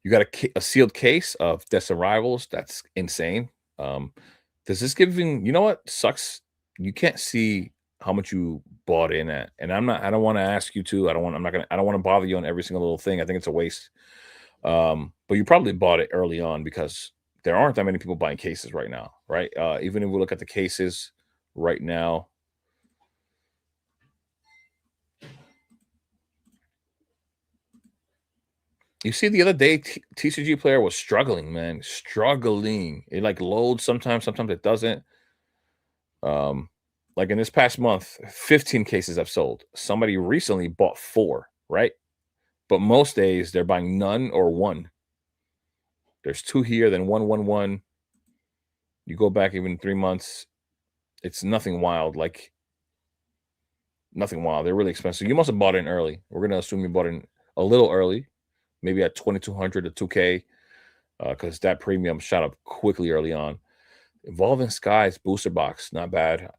You got a sealed case of Deaths and Rivals. That's insane. Does this give you know what sucks? You can't see how much you bought in at. And I don't want to ask you to. I don't want to bother you on every single little thing. I think it's a waste. But you probably bought it early on because there aren't that many people buying cases right now, right? Even if we look at the cases right now, you see, the other day, TCG player was struggling, man, struggling. It like loads sometimes it doesn't. Like in this past month, 15 cases I've sold. Somebody recently bought 4, right? But most days they're buying none or 1. There's 2 here, then 1. You go back even 3 months, it's nothing wild. Like nothing wild. They're really expensive. You must have bought in early. We're gonna assume you bought in a little early, maybe at 2,200 to 2K, because that premium shot up quickly early on. Evolving Skies booster box, not bad.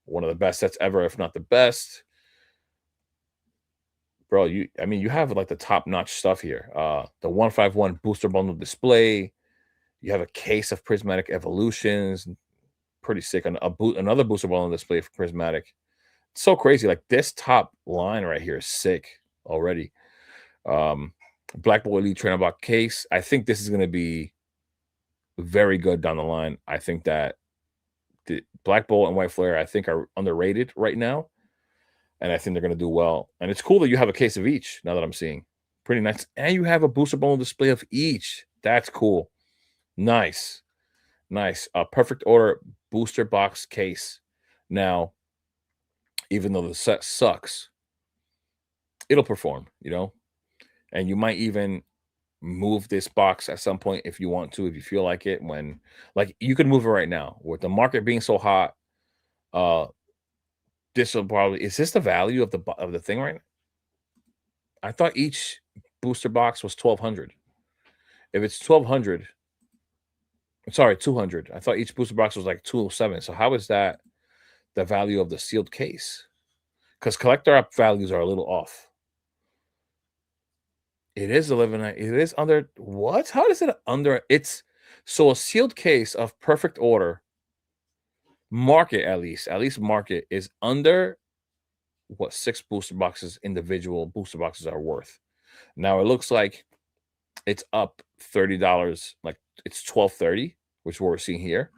One of the best sets ever, if not the best. Bro, you have like the top-notch stuff here. The 151 booster bundle display. You have a case of prismatic evolutions. Pretty sick. Another booster bundle display for prismatic. It's so crazy. Like this top line right here is sick already. Black Boy Elite Trainer Box case. I think this is going to be very good down the line. I think that the Black Bolt and White Flare, I think, are underrated right now. And I think they're going to do well. And it's cool that you have a case of each now that I'm seeing. Pretty nice. And you have a booster bundle display of each. That's cool. Nice. Nice. A perfect order booster box case. Now, even though the set sucks, it'll perform, you know? And you might even move this box at some point if you want to, if you feel like it. When like you can move it right now with the market being so hot. This will probably is this the value of the thing right now? I thought each booster box was 1,200. If it's 1,200, sorry, 200. I thought each booster box was like 207. So how is that the value of the sealed case? Because collector up values are a little off. It is 11. It is under what? How is it under? It's so a sealed case of perfect order. Market at least market is under what 6 booster boxes, individual booster boxes are worth. Now it looks like it's up $30, like it's $12.30, which we're seeing here.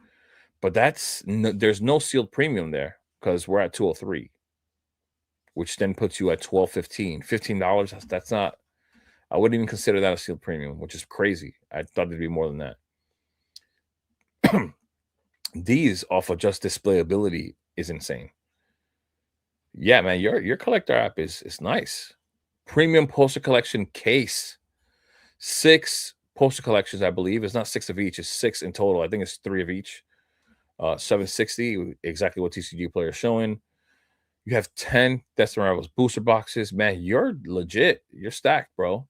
But there's no sealed premium there because we're at 203, which then puts you at $12.15. $15. That's not. I wouldn't even consider that a sealed premium, which is crazy. I thought it'd be more than that. These off of just displayability is insane. Yeah, man, your collector app is nice. Premium poster collection case. 6 poster collections, I believe. It's not 6 of each, it's 6 in total. I think it's 3 of each. 760, exactly what TCG player is showing. You have 10 Destinados booster boxes. Man, you're legit. You're stacked, bro.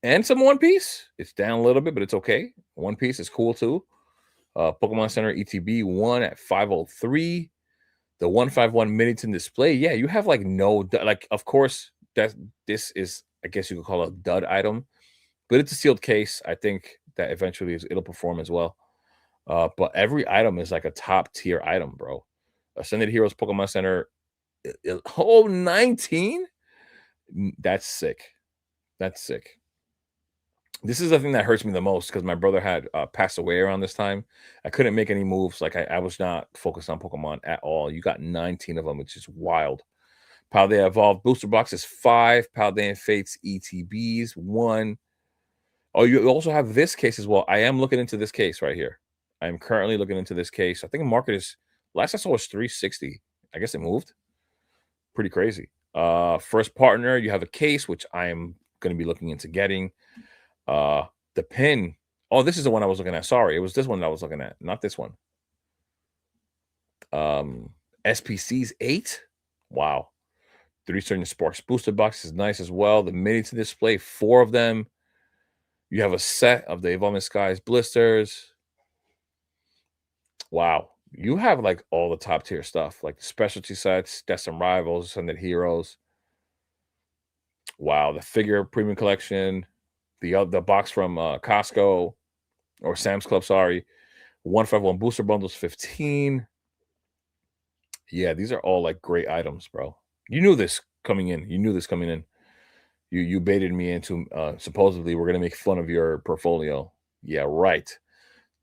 And some One Piece. It's down a little bit, but it's okay. One Piece is cool too. Pokemon Center ETB 1 at 503. The 151 Middleton display. Yeah, you have like no, like, of course, that this is, I guess you could call it a dud item, but it's a sealed case. I think that eventually it'll perform as well. But every item is like a top tier item, bro. Ascended Heroes Pokemon Center. 19? That's sick. That's sick. This is the thing that hurts me the most because my brother had passed away around this time. I couldn't make any moves. Like I was not focused on Pokemon at all. You got 19 of them, which is wild. Paldea Evolved booster boxes 5. Paldea Fates ETBs 1. Oh, you also have this case as well. I am looking into this case right here. I am currently looking into this case. I think the market is, last I saw was 360. I guess it moved. Pretty crazy. First partner, you have a case, which I am going to be looking into getting. The pin. Oh, this is the one I was looking at. Sorry, it was this one that I was looking at, not this one. SPC's 8. Wow. 3 certain Sparks booster box is nice as well. The mini to display, 4 of them. You have a set of the Evolving Skies blisters. Wow. You have like all the top tier stuff, like the specialty sets, Destined Rivals, Ascended Heroes. Wow. The figure premium collection, the box from Costco or Sam's Club, sorry. 151 booster bundles, 15. Yeah, these are all like great items, bro. You knew this coming in. You knew this coming in. You baited me into supposedly we're gonna make fun of your portfolio. Yeah, right.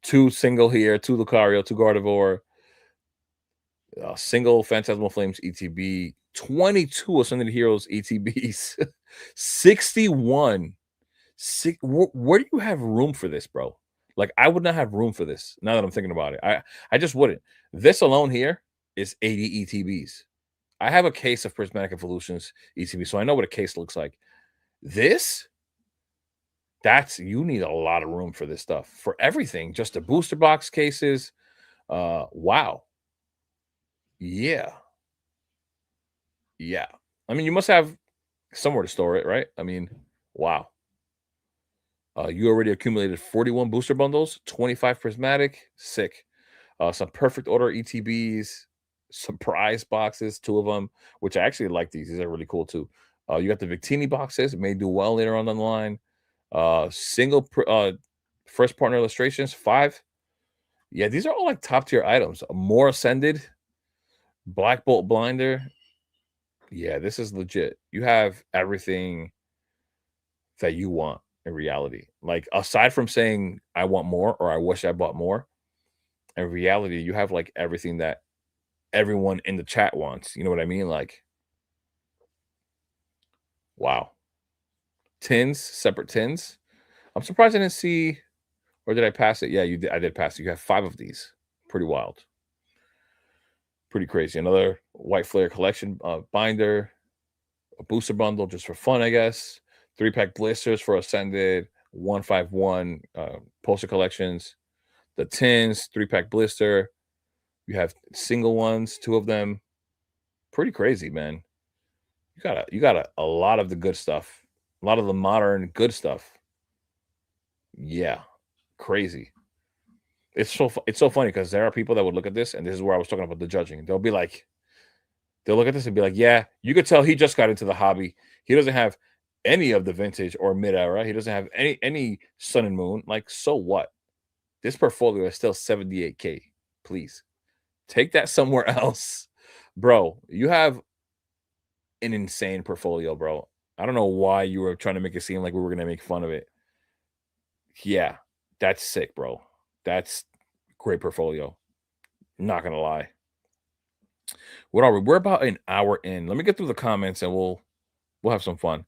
2 single here, 2 Lucario, 2 Gardevoir, single Phantasmal Flames ETB, 22 Ascended Heroes ETBs, 61. Where do you have room for this, bro? Like, I would not have room for this now that I'm thinking about it. I just wouldn't. This alone here is 80 ETBs. I have a case of Prismatic Evolutions ETB, so I know what a case looks like. This, you need a lot of room for this stuff. For everything, just the booster box cases. Wow. Yeah. Yeah. I mean, you must have somewhere to store it, right? I mean, wow. You already accumulated 41 booster bundles, 25 prismatic, sick. Some perfect order ETBs, some prize boxes, 2 of them, which I actually like these. These are really cool too. You got the Victini boxes, may do well later on the line. First partner illustrations, 5. Yeah, these are all like top tier items. More Ascended, Black Bolt Blinder. Yeah, this is legit. You have everything that you want in reality. Like, aside from saying I want more or I wish I bought more, in reality, you have like everything that everyone in the chat wants. You know what I mean? Like, wow. Tins, separate tins. I'm surprised I didn't see, or did I pass it? Yeah, you did. I did pass it. You have 5 of these. Pretty wild. Pretty crazy. Another White Flare collection binder, a booster bundle just for fun, I guess. 3-pack blisters for Ascended, 151 poster collections. The tins, 3-pack blister. You have single ones, 2 of them. Pretty crazy, man. You got a lot of the good stuff. A lot of the modern good stuff. Yeah. Crazy. It's so funny because there are people that would look at this, and this is where I was talking about the judging. They'll be like, they'll look at this and be like, yeah, you could tell he just got into the hobby. He doesn't have any of the vintage or mid-era. He doesn't have any Sun and Moon. Like, so what? This portfolio is still 78K. Please take that somewhere else. Bro, you have an insane portfolio, bro. I don't know why you were trying to make it seem like we were going to make fun of it. Yeah, that's sick, bro. That's great portfolio. Not going to lie. What are we? We're about an hour in. Let me get through the comments and we'll have some fun.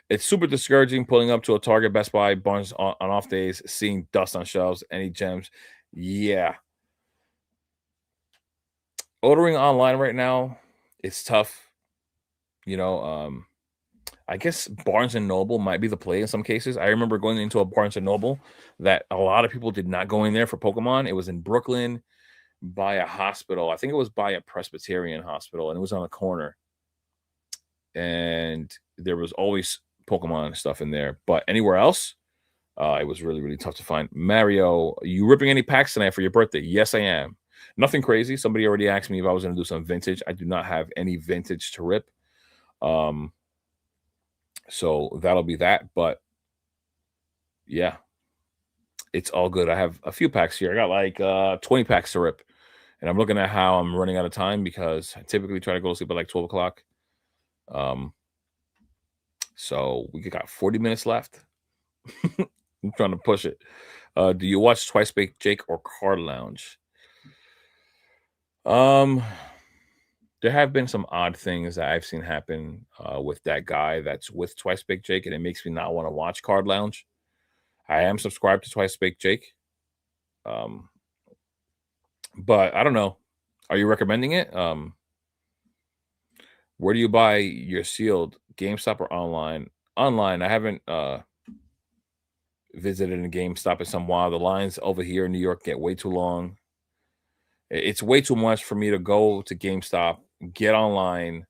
It's super discouraging pulling up to a Target, Best Buy, Barnes on off days, seeing dust on shelves, any gems. Yeah. Ordering online right now, it's tough. You know, I guess Barnes& and Noble might be the play in some cases. I remember going into a Barnes& and Noble that a lot of people did not go in there for Pokemon. It was in Brooklyn by a hospital. I think it was by a Presbyterian hospital, and it was on a corner. And there was always Pokemon stuff in there. But anywhere else, it was really, really tough to find. Mario, you ripping any packs tonight for your birthday? Yes, I am. Nothing crazy. Somebody already asked me if I was going to do some vintage. I do not have any vintage to rip. So that'll be that. But yeah, it's all good. I have a few packs here. I got like 20 packs to rip. And I'm looking at how I'm running out of time because I typically try to go to sleep at like 12 o'clock. So we got 40 minutes left. I'm trying to push it. Do you watch Twice Baked Jake or Card Lounge? There have been some odd things that I've seen happen with that guy that's with Twice Baked Jake, and it makes me not want to watch Card Lounge. I am subscribed to Twice Baked Jake. But I don't know. Are you recommending it? Where do you buy your sealed? GameStop or online? Online. I haven't visited a GameStop in some while. The lines over here in New York get way too long. It's way too much for me to go to GameStop, get online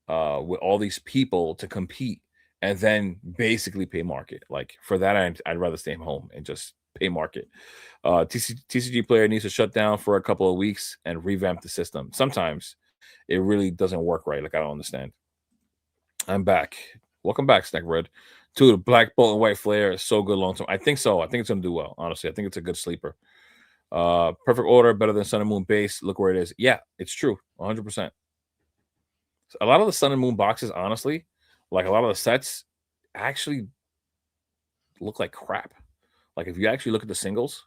with all these people to compete, and then basically pay market. Like for that, I'd rather stay home and just pay market. TCG player needs to shut down for a couple of weeks and revamp the system. Sometimes it really doesn't work right. Like I don't understand. I'm back. Welcome back, Snack Red. To the Black Bolt and White Flare is so good long term. I think so. I think it's gonna do well. Honestly, I think it's a good sleeper. Perfect order, better than Sun and Moon base. Look where it is. Yeah, it's true. 100%. A lot of the Sun and Moon boxes, honestly, like a lot of the sets, actually look like crap. Like if you actually look at the singles,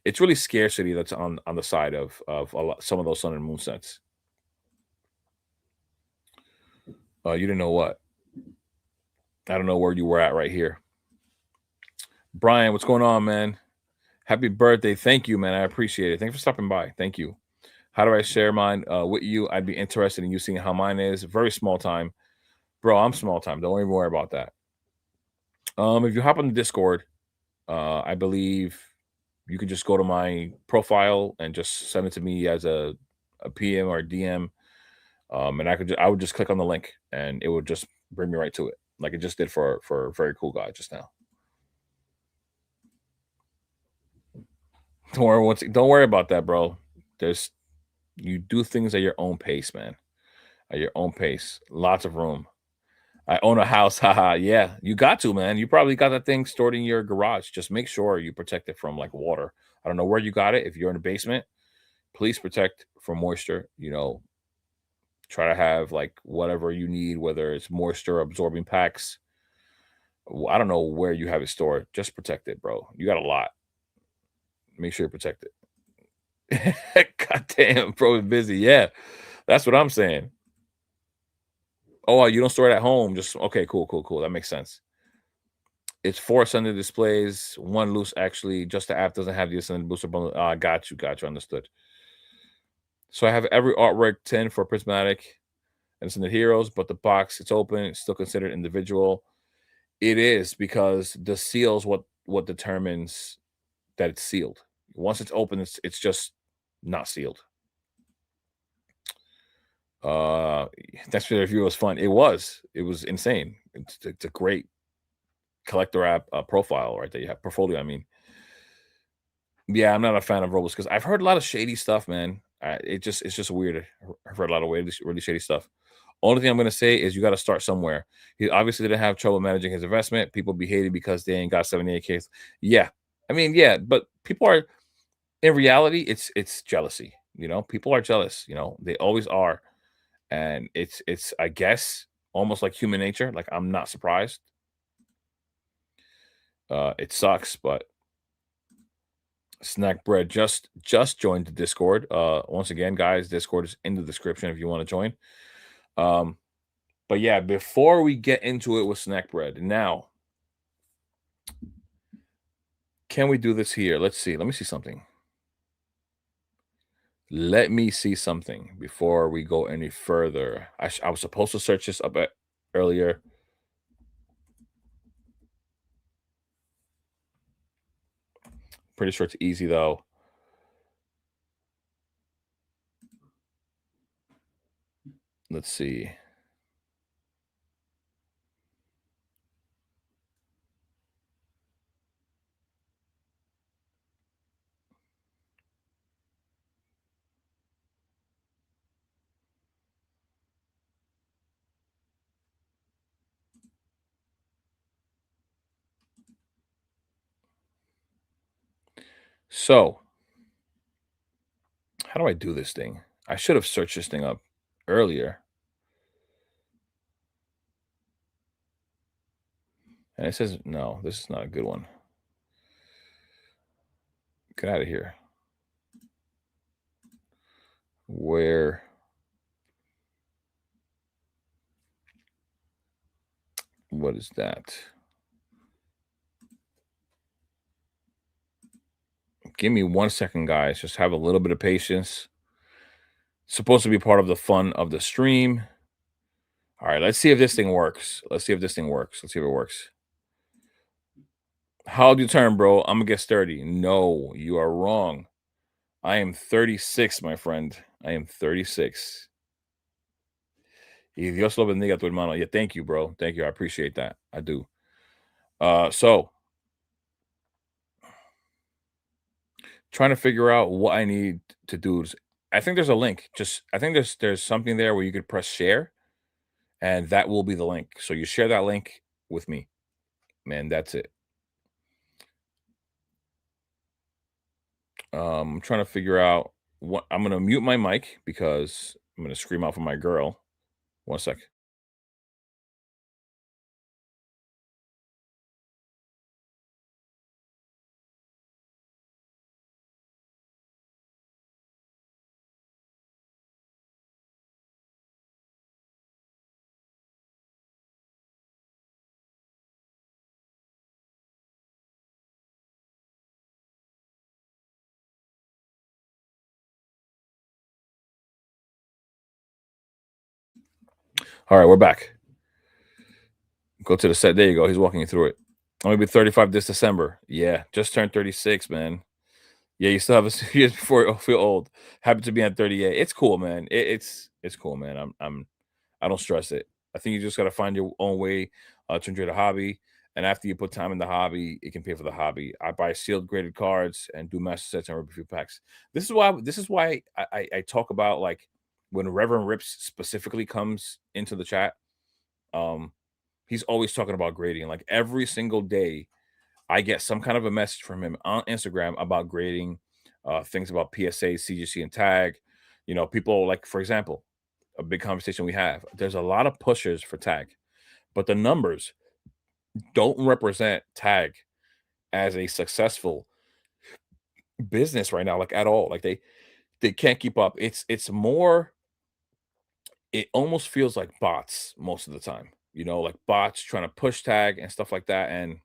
it's really scarcity that's on the side of some of those Sun and Moon sets. You didn't know what? I don't know where you were at right here. Brian, what's going on, man? Happy birthday. Thank you, man. I appreciate it. Thanks for stopping by. Thank you. How do I share mine with you? I'd be interested in you seeing how mine is. Very small time. Bro, I'm small time. Don't even worry about that. If you hop on the Discord, I believe you could just go to my profile and just send it to me as a PM or a DM. And I would just click on the link and it would just bring me right to it. Like it just did for a very cool guy just now. Don't worry about that, bro. You do things at your own pace, man. At your own pace. Lots of room. I own a house. Haha. Yeah, you got to, man. You probably got that thing stored in your garage. Just make sure you protect it from like water. I don't know where you got it. If you're in a basement, please protect from moisture. Try to have like whatever you need, whether it's moisture absorbing packs. I don't know where you have it stored. Just protect it, bro. You got a lot. Make sure you protect it. God damn, bro is busy. Yeah, that's what I'm saying. Oh, you don't store it at home. Just okay, cool. That makes sense. It's 4 Sunday displays, 1 loose actually. Just the app doesn't have the Ascended booster bundle. Got you, understood. So I have every artwork 10 for Prismatic and Ascended Heroes, but the box it's open, it's still considered individual. It is because the seal is what determines that it's sealed. Once it's open, it's just not sealed. Thanks for the review. It was fun. It was insane. It's a great collector app profile right there. You have portfolio. I mean, yeah, I'm not a fan of Roblox because I've heard a lot of shady stuff, man. It's just weird. I've heard a lot of really shady stuff. Only thing I'm gonna say is you got to start somewhere. He obviously didn't have trouble managing his investment. People be hated because they ain't got 78K. Yeah, I mean, yeah, but people are in reality, it's jealousy. People are jealous. They always are, and it's I guess almost like human nature. Like I'm not surprised. It sucks, but Snack Bread just joined the Discord. Once again, guys, Discord is in the description if you want to join. But yeah, before we get into it with Snack Bread, now, can we do this here? Let's see. Let me see something. Let me see something before we go any further. I was supposed to search this up earlier. Pretty sure it's easy though. Let's see. So, how do I do this thing? I should have searched this thing up earlier. And it says, no, this is not a good one. Get out of here. Where? What is that? Give me 1 second, guys. Just have a little bit of patience. Supposed to be part of the fun of the stream. All right, let's see if this thing works. Let's see if this thing works. Let's see if it works. How old you turn, bro? I'm gonna guess 30. No, you are wrong. I am 36, my friend. I am 36. Y Dios lo bendiga a tu hermano. Yeah, thank you, bro. Thank you. I appreciate that. I do. So trying to figure out what I need to do. I think there's a link. Just I think there's something there where you could press share, and that will be the link. So you share that link with me, man. That's it. I'm trying to figure out what I'm gonna mute my mic because I'm gonna scream out for my girl. 1 sec. All right, we're back. Go to the set. There you go. He's walking you through it. I'm gonna be 35 this December. Yeah, just turned 36, man. Yeah, you still have a few years before you feel old. Happy to be at 38. It's cool, man. It's cool, man. I don't stress it. I think you just gotta find your own way to enjoy the hobby. And after you put time in the hobby, it can pay for the hobby. I buy sealed graded cards and do master sets and rip a few packs. This is why I talk about like when Reverend Rips specifically comes into the chat. Um, he's always talking about grading. Like every single day, I get some kind of a message from him on Instagram about grading, things about PSA, CGC, and tag. You know, people like, for example, a big conversation we have. There's a lot of pushers for tag, but the numbers don't represent tag as a successful business right now, like at all. Like they can't keep up. It's more. It almost feels like bots most of the time. You know, like bots trying to push tag and stuff like that, and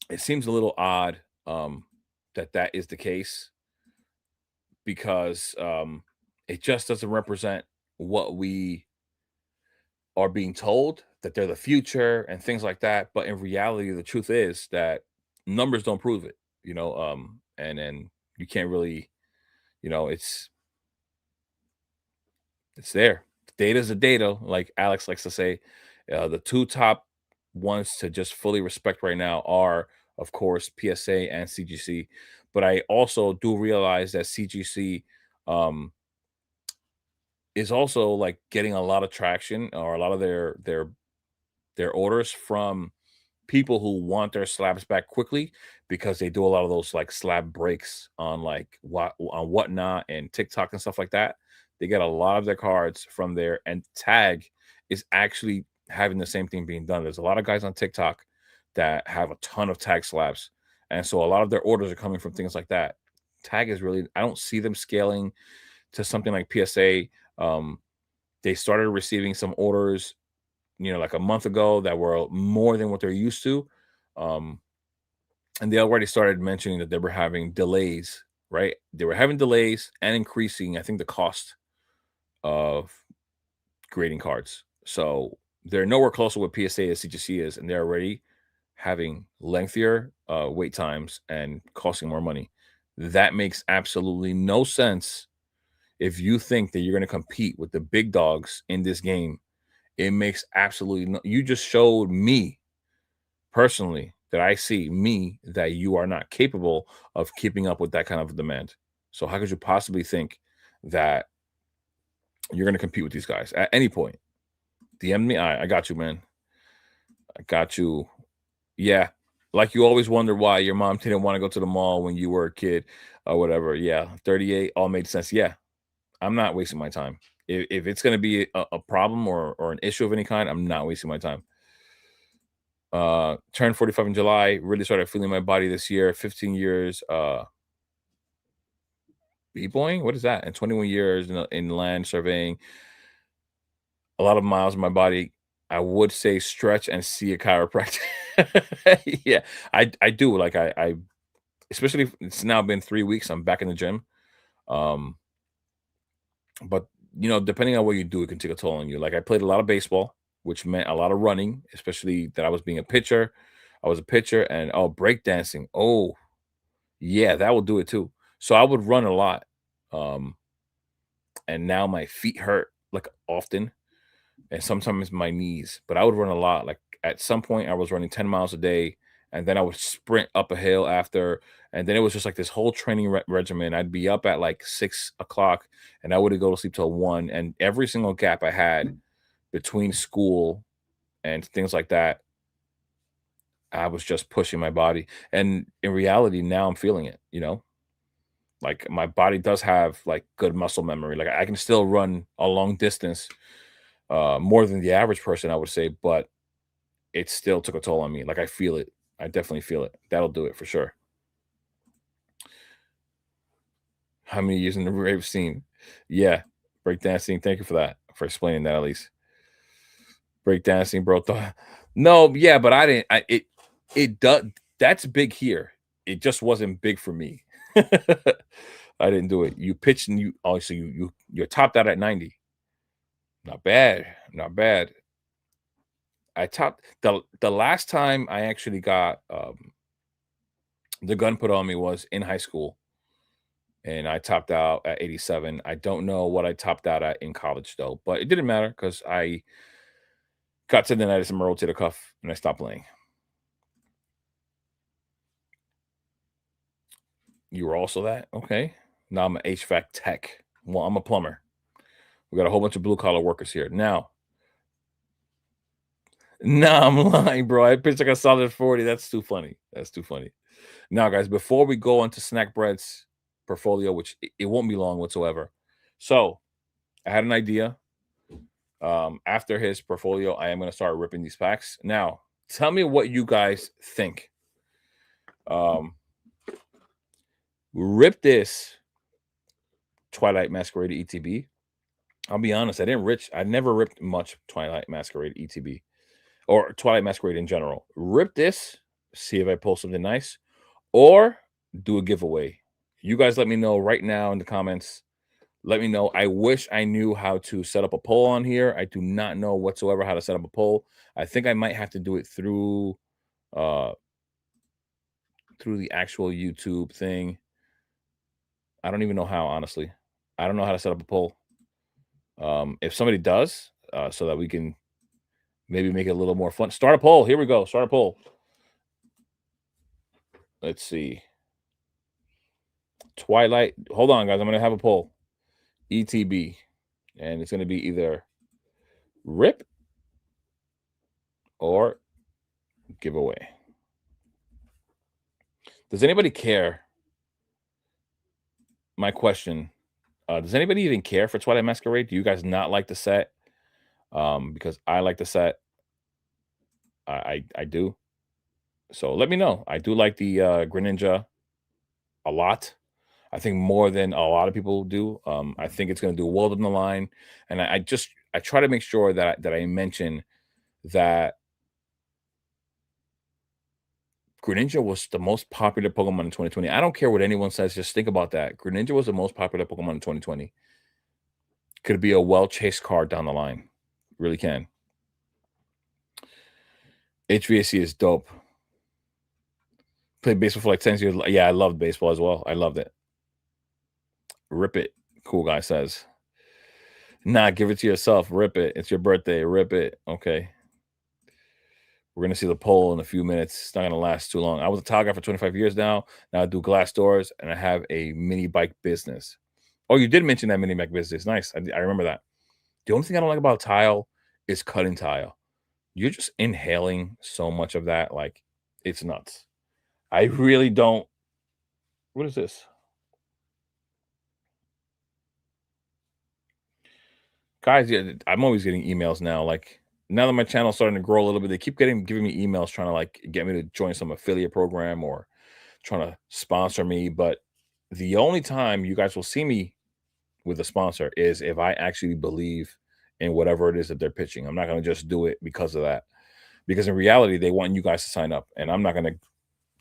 it seems a little odd that that is the case because it just doesn't represent what we are being told that they're the future and things like that. But in reality, the truth is that numbers don't prove it, and then you can't really, you know, it's there. Data's a data, like Alex likes to say. The two top ones to just fully respect right now are, of course, PSA and CGC. But I also do realize that CGC um, is also like getting a lot of traction or a lot of their orders from people who want their slabs back quickly because they do a lot of those like slab breaks on like what on whatnot and TikTok and stuff like that. They get a lot of their cards from there, and Tag is actually having the same thing being done. There's a lot of guys on TikTok that have a ton of tag slabs, and so a lot of their orders are coming from things like that. Tag is really, I don't see them scaling to something like PSA. Um, they started receiving some orders, like a month ago that were more than what they're used to. Um, and they already started mentioning that they were having delays right? They were having delays and increasing, I think, the cost of grading cards. So they're nowhere close to what PSA and CGC is, and they're already having lengthier wait times and costing more money. That makes absolutely no sense if you think that you're going to compete with the big dogs in this game. It makes absolutely no. You just showed me personally that I see me that you are not capable of keeping up with that kind of demand. So how could you possibly think that you're going to compete with these guys at any point? DM me. I got you, man. I got you. Yeah. Like you always wonder why your mom didn't want to go to the mall when you were a kid or whatever. Yeah. 38 all made sense. Yeah. I'm not wasting my time. If it's going to be a problem or an issue of any kind, I'm not wasting my time. Turned 45 in July, really started feeling my body this year. 15 years b-boying. What is that? And 21 years in land surveying. A lot of miles in my body. I would say stretch and see a chiropractor. Yeah, I do. Like I especially if it's now been 3 weeks. I'm back in the gym. Um, but depending on what you do, it can take a toll on you. Like I played a lot of baseball, which meant a lot of running, especially that I was being a pitcher. I was a pitcher, and breakdancing. Oh, yeah, that will do it too. So I would run a lot. Um, and now my feet hurt like often, and sometimes my knees, but I would run a lot. Like at some point, I was running 10 miles a day, and then I would sprint up a hill after. And then it was just like this whole training regimen. I'd be up at like 6 o'clock, and I wouldn't go to sleep till 1. And every single gap I had between school and things like that, I was just pushing my body. And in reality, now I'm feeling it. Like my body does have like good muscle memory. Like I can still run a long distance, more than the average person, I would say, but it still took a toll on me. Like I feel it. I definitely feel it. That'll do it for sure. How many years in the rave scene? Yeah, breakdancing. Thank you for that, for explaining that at least. Breakdancing, bro. No, yeah, but I didn't. It does. That's big here. It just wasn't big for me. I didn't do it. You pitched and so you're topped out at 90. Not bad. Not bad. I topped the last time I actually got the gun put on me was in high school, and I topped out at 87. I don't know what I topped out at in college though, but it didn't matter because I got tendonitis in my rotator cuff and I stopped playing. You were also that? Okay. Now I'm an HVAC tech. Well, I'm a plumber. We got a whole bunch of blue collar workers here. Now, no, I'm lying, bro. I pitched like a solid 40. That's too funny. That's too funny. Now, guys, before we go on to Snack Bread's portfolio, which it won't be long whatsoever. So I had an idea. After his portfolio, I am going to start ripping these packs. Now, tell me what you guys think. Um, rip this Twilight Masquerade ETB. I'll be honest, I never ripped much Twilight Masquerade ETB or Twilight Masquerade in general. Rip this, see if I pull something nice, or do a giveaway. You guys let me know right now in the comments. Let me know. I wish I knew how to set up a poll on here. I do not know whatsoever how to set up a poll. I think I might have to do it through the actual YouTube thing. I don't even know how, honestly. I don't know how to set up a poll. If somebody does, so that we can maybe make it a little more fun. Start a poll. Here we go. Start a poll. Let's see. Twilight. Hold on, guys. I'm going to have a poll. ETB. And it's going to be either rip or giveaway. Does anybody care? My question. Does anybody even care for Twilight Masquerade? Do you guys not like the set? Because I like the set. I do. So let me know. I do like the Greninja a lot. I think more than a lot of people do. I think it's going to do well in the line, and I try to make sure that I mention that Greninja was the most popular Pokemon in 2020. I don't care what anyone says, just think about that. Greninja was the most popular Pokemon in 2020. Could be a well-chased card down the line. Really can. HVAC is dope. Played baseball for like 10 years. Yeah, I loved baseball as well. I loved it. Rip it. Cool guy says. Nah, give it to yourself. Rip it. It's your birthday. Rip it. Okay. We're gonna see the poll in a few minutes. It's not gonna last too long. I was a tile guy for 25 years now. Now I do glass doors and I have a mini bike business. Oh, you did mention that mini bike business. Nice. I remember that. The only thing I don't like about tile is cutting tile. You're just inhaling so much of that, like it's nuts. I really don't. What is this? Guys, yeah, I'm always getting emails now. Like now that my channel's starting to grow a little bit, they keep giving me emails trying to like get me to join some affiliate program or trying to sponsor me. But the only time you guys will see me with a sponsor is if I actually believe in whatever it is that they're pitching. I'm not going to just do it because of that. Because in reality, they want you guys to sign up, and I'm not going to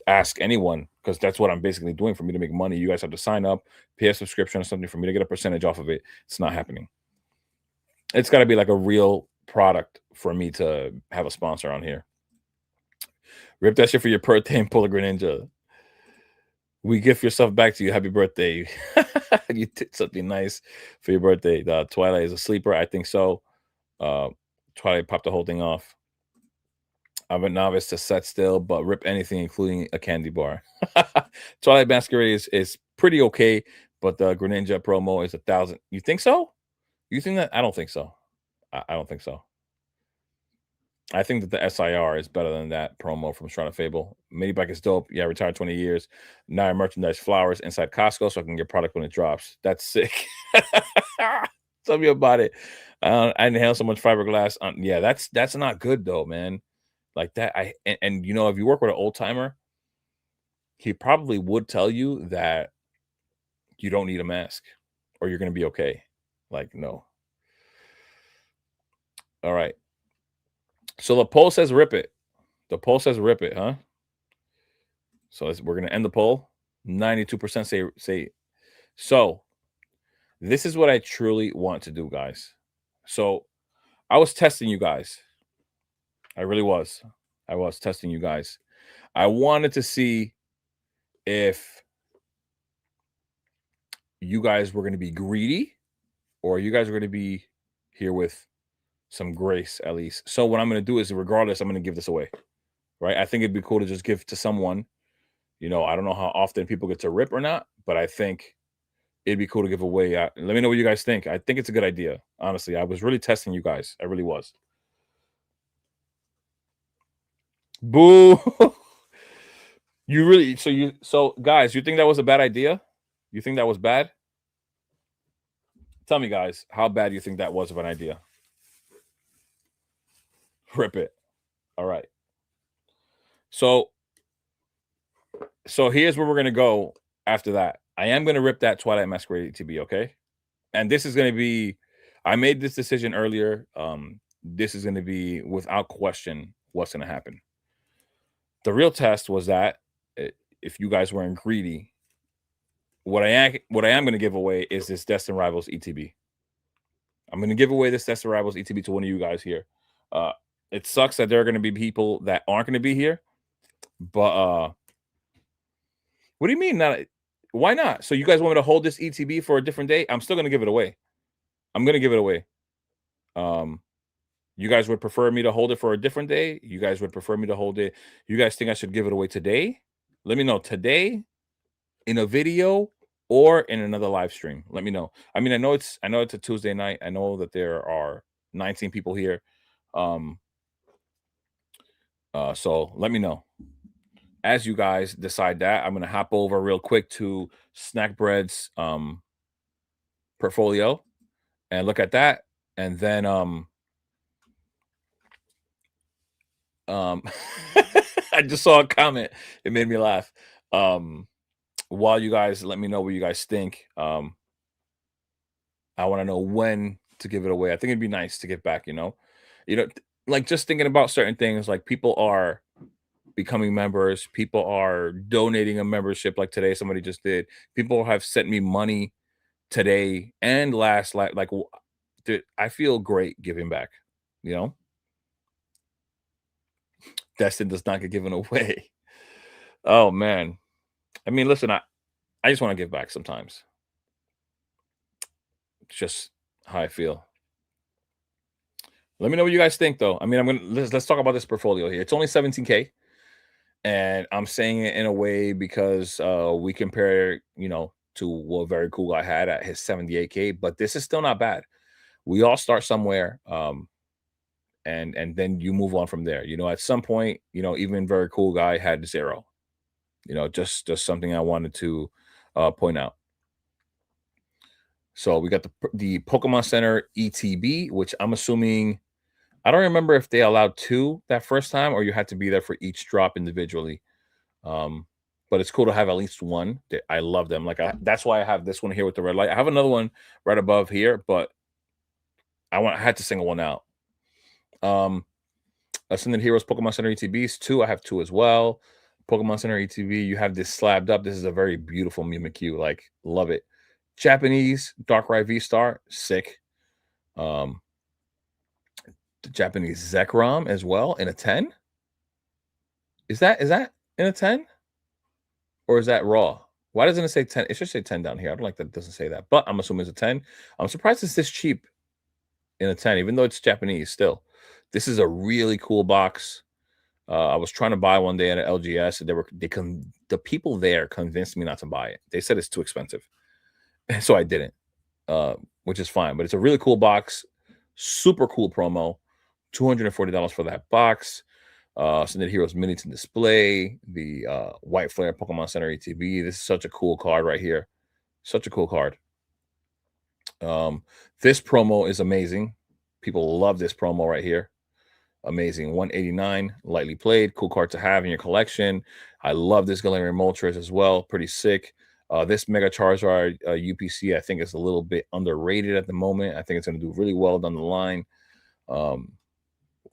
ask anyone because that's what I'm basically doing. For me to make money, you guys have to sign up, pay a subscription or something for me to get a percentage off of it. It's not happening. It's got to be like a real product for me to have a sponsor on here. Rip that shit for your birthday and pull a Greninja. We gift yourself back to you. Happy birthday. You did something nice for your birthday. Twilight is a sleeper. I think so. Twilight popped the whole thing off. I'm a novice to set still, but rip anything, including a candy bar. Twilight Masquerade is pretty okay, but the Greninja promo is 1,000. You think so? You think that? I don't think so. I don't think so. I think that the SIR is better than that promo from Shrine of Fable. Mini bike is dope. Yeah, retired 20 years. Now I merchandise flowers inside Costco so I can get product when it drops. That's sick. Tell me about it. I inhale so much fiberglass. Yeah, that's not good though, man. Like that. And you know, if you work with an old timer, he probably would tell you that you don't need a mask or you're gonna be okay. Like, no. All right. So the poll says rip it. The poll says rip it, huh? So we're gonna end the poll. 92% say. So this is what I truly want to do, guys. So I was testing you guys. I really was. I was testing you guys. I wanted to see if you guys were going to be greedy or you guys are going to be here with some grace at least. So what I'm going to do is, regardless, I'm going to give this away. Right? I think it'd be cool to just give to someone. You know, I don't know how often people get to rip or not, but I think it'd be cool to give away. Let me know what you guys think. I think it's a good idea. Honestly, I was really testing you guys. I really was. Boo. You really, so guys, you think that was a bad idea? You think that was bad? Tell me, guys, how bad you think that was of an idea? Rip it. All right. So here's where we're gonna go after that. I am gonna rip that Twilight Masquerade ETB, okay? And this is gonna be, I made this decision earlier. This is gonna be without question what's gonna happen. The real test was that if you guys weren't greedy, what I am going to give away is this Destined Rivals ETB. I'm going to give away this Destined Rivals ETB to one of you guys here. It sucks that there are going to be people that aren't going to be here, but what do you mean not? Why not? So you guys want me to hold this ETB for a different day? I'm still going to give it away. I'm going to give it away. You guys would prefer me to hold it for a different day? You guys would prefer me to hold it? You guys think I should give it away today? Let me know today, in a video, or in another live stream. Let me know. I mean, I know it's a Tuesday night. I know that there are 19 people here. So let me know. As you guys decide that, I'm gonna hop over real quick to Snack Bread's portfolio and look at that. And then I just saw a comment. It made me laugh. While you guys let me know what you guys think. I want to know when to give it away. I think it'd be nice to get back, like just thinking about certain things, like people are becoming members. People are donating a membership like today somebody just did. People have sent me money today and like dude, I feel great giving back, you know? Destin does not get given away. Oh man. I mean, listen, I just want to give back sometimes. It's just how I feel. Let me know what you guys think though. I mean, let's talk about this portfolio here. It's only 17K. And I'm saying it in a way because we compare, to what very cool guy had at his 78K, but this is still not bad. We all start somewhere, and then you move on from there. At some point, even very cool guy had zero. Just something I wanted to point out. So we got the Pokemon Center ETB, which I'm assuming I don't remember if they allowed two that first time or you had to be there for each drop individually. Um, but it's cool to have at least one. I love them. That's why I have this one here with the red light. I have another one right above here, but I had to single one out. Ascended Heroes Pokemon Center ETBs, two. I have two as well. Pokemon Center ETB, you have this slabbed up. This is a very beautiful Mimikyu. Like, love it. Japanese Darkrai V-Star, sick. The Japanese Zekrom as well in a 10. Is that in a 10? Or is that raw? Why doesn't it say 10? It should say 10 down here. I don't like that it doesn't say that, but I'm assuming it's a 10. I'm surprised it's this cheap in a 10, even though it's Japanese still. This is a really cool box. I was trying to buy one day at an LGS, and the people there convinced me not to buy it. They said it's too expensive. And so I didn't, which is fine. But it's a really cool box, super cool promo, $240 for that box. Ascended Heroes Minis and Display, the White Flare Pokemon Center ETB. This is such a cool card right here. Such a cool card. This promo is amazing. People love this promo right here. Amazing. 189, lightly played. Cool card to have in your collection. I love this Galarian Moltres as well. Pretty sick. This Mega Charizard UPC, I think, is a little bit underrated at the moment. I think it's going to do really well down the line.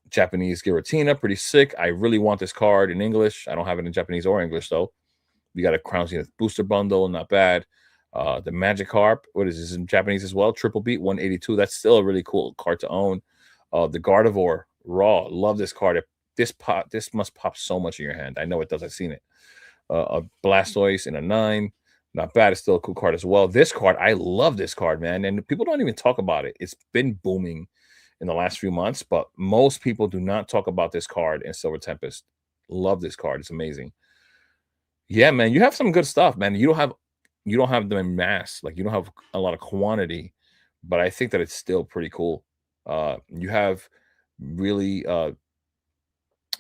Japanese Giratina, pretty sick. I really want this card in English. I don't have it in Japanese or English, though. We got a Crown Zenith booster bundle, not bad. The Magikarp, what is this in Japanese as well? Triple Beat, 182. That's still a really cool card to own. The Gardevoir, raw. Love this card. This must pop so much in your hand. I know it does. I've seen it. A Blastoise in a 9. Not bad. It's still a cool card as well. This card, I love this card, man. And people don't even talk about it. It's been booming in the last few months, but most people do not talk about this card in Silver Tempest. Love this card. It's amazing. Yeah, man, you have some good stuff, man. You don't have them in mass. Like, you don't have a lot of quantity, but I think that it's still pretty cool. You have really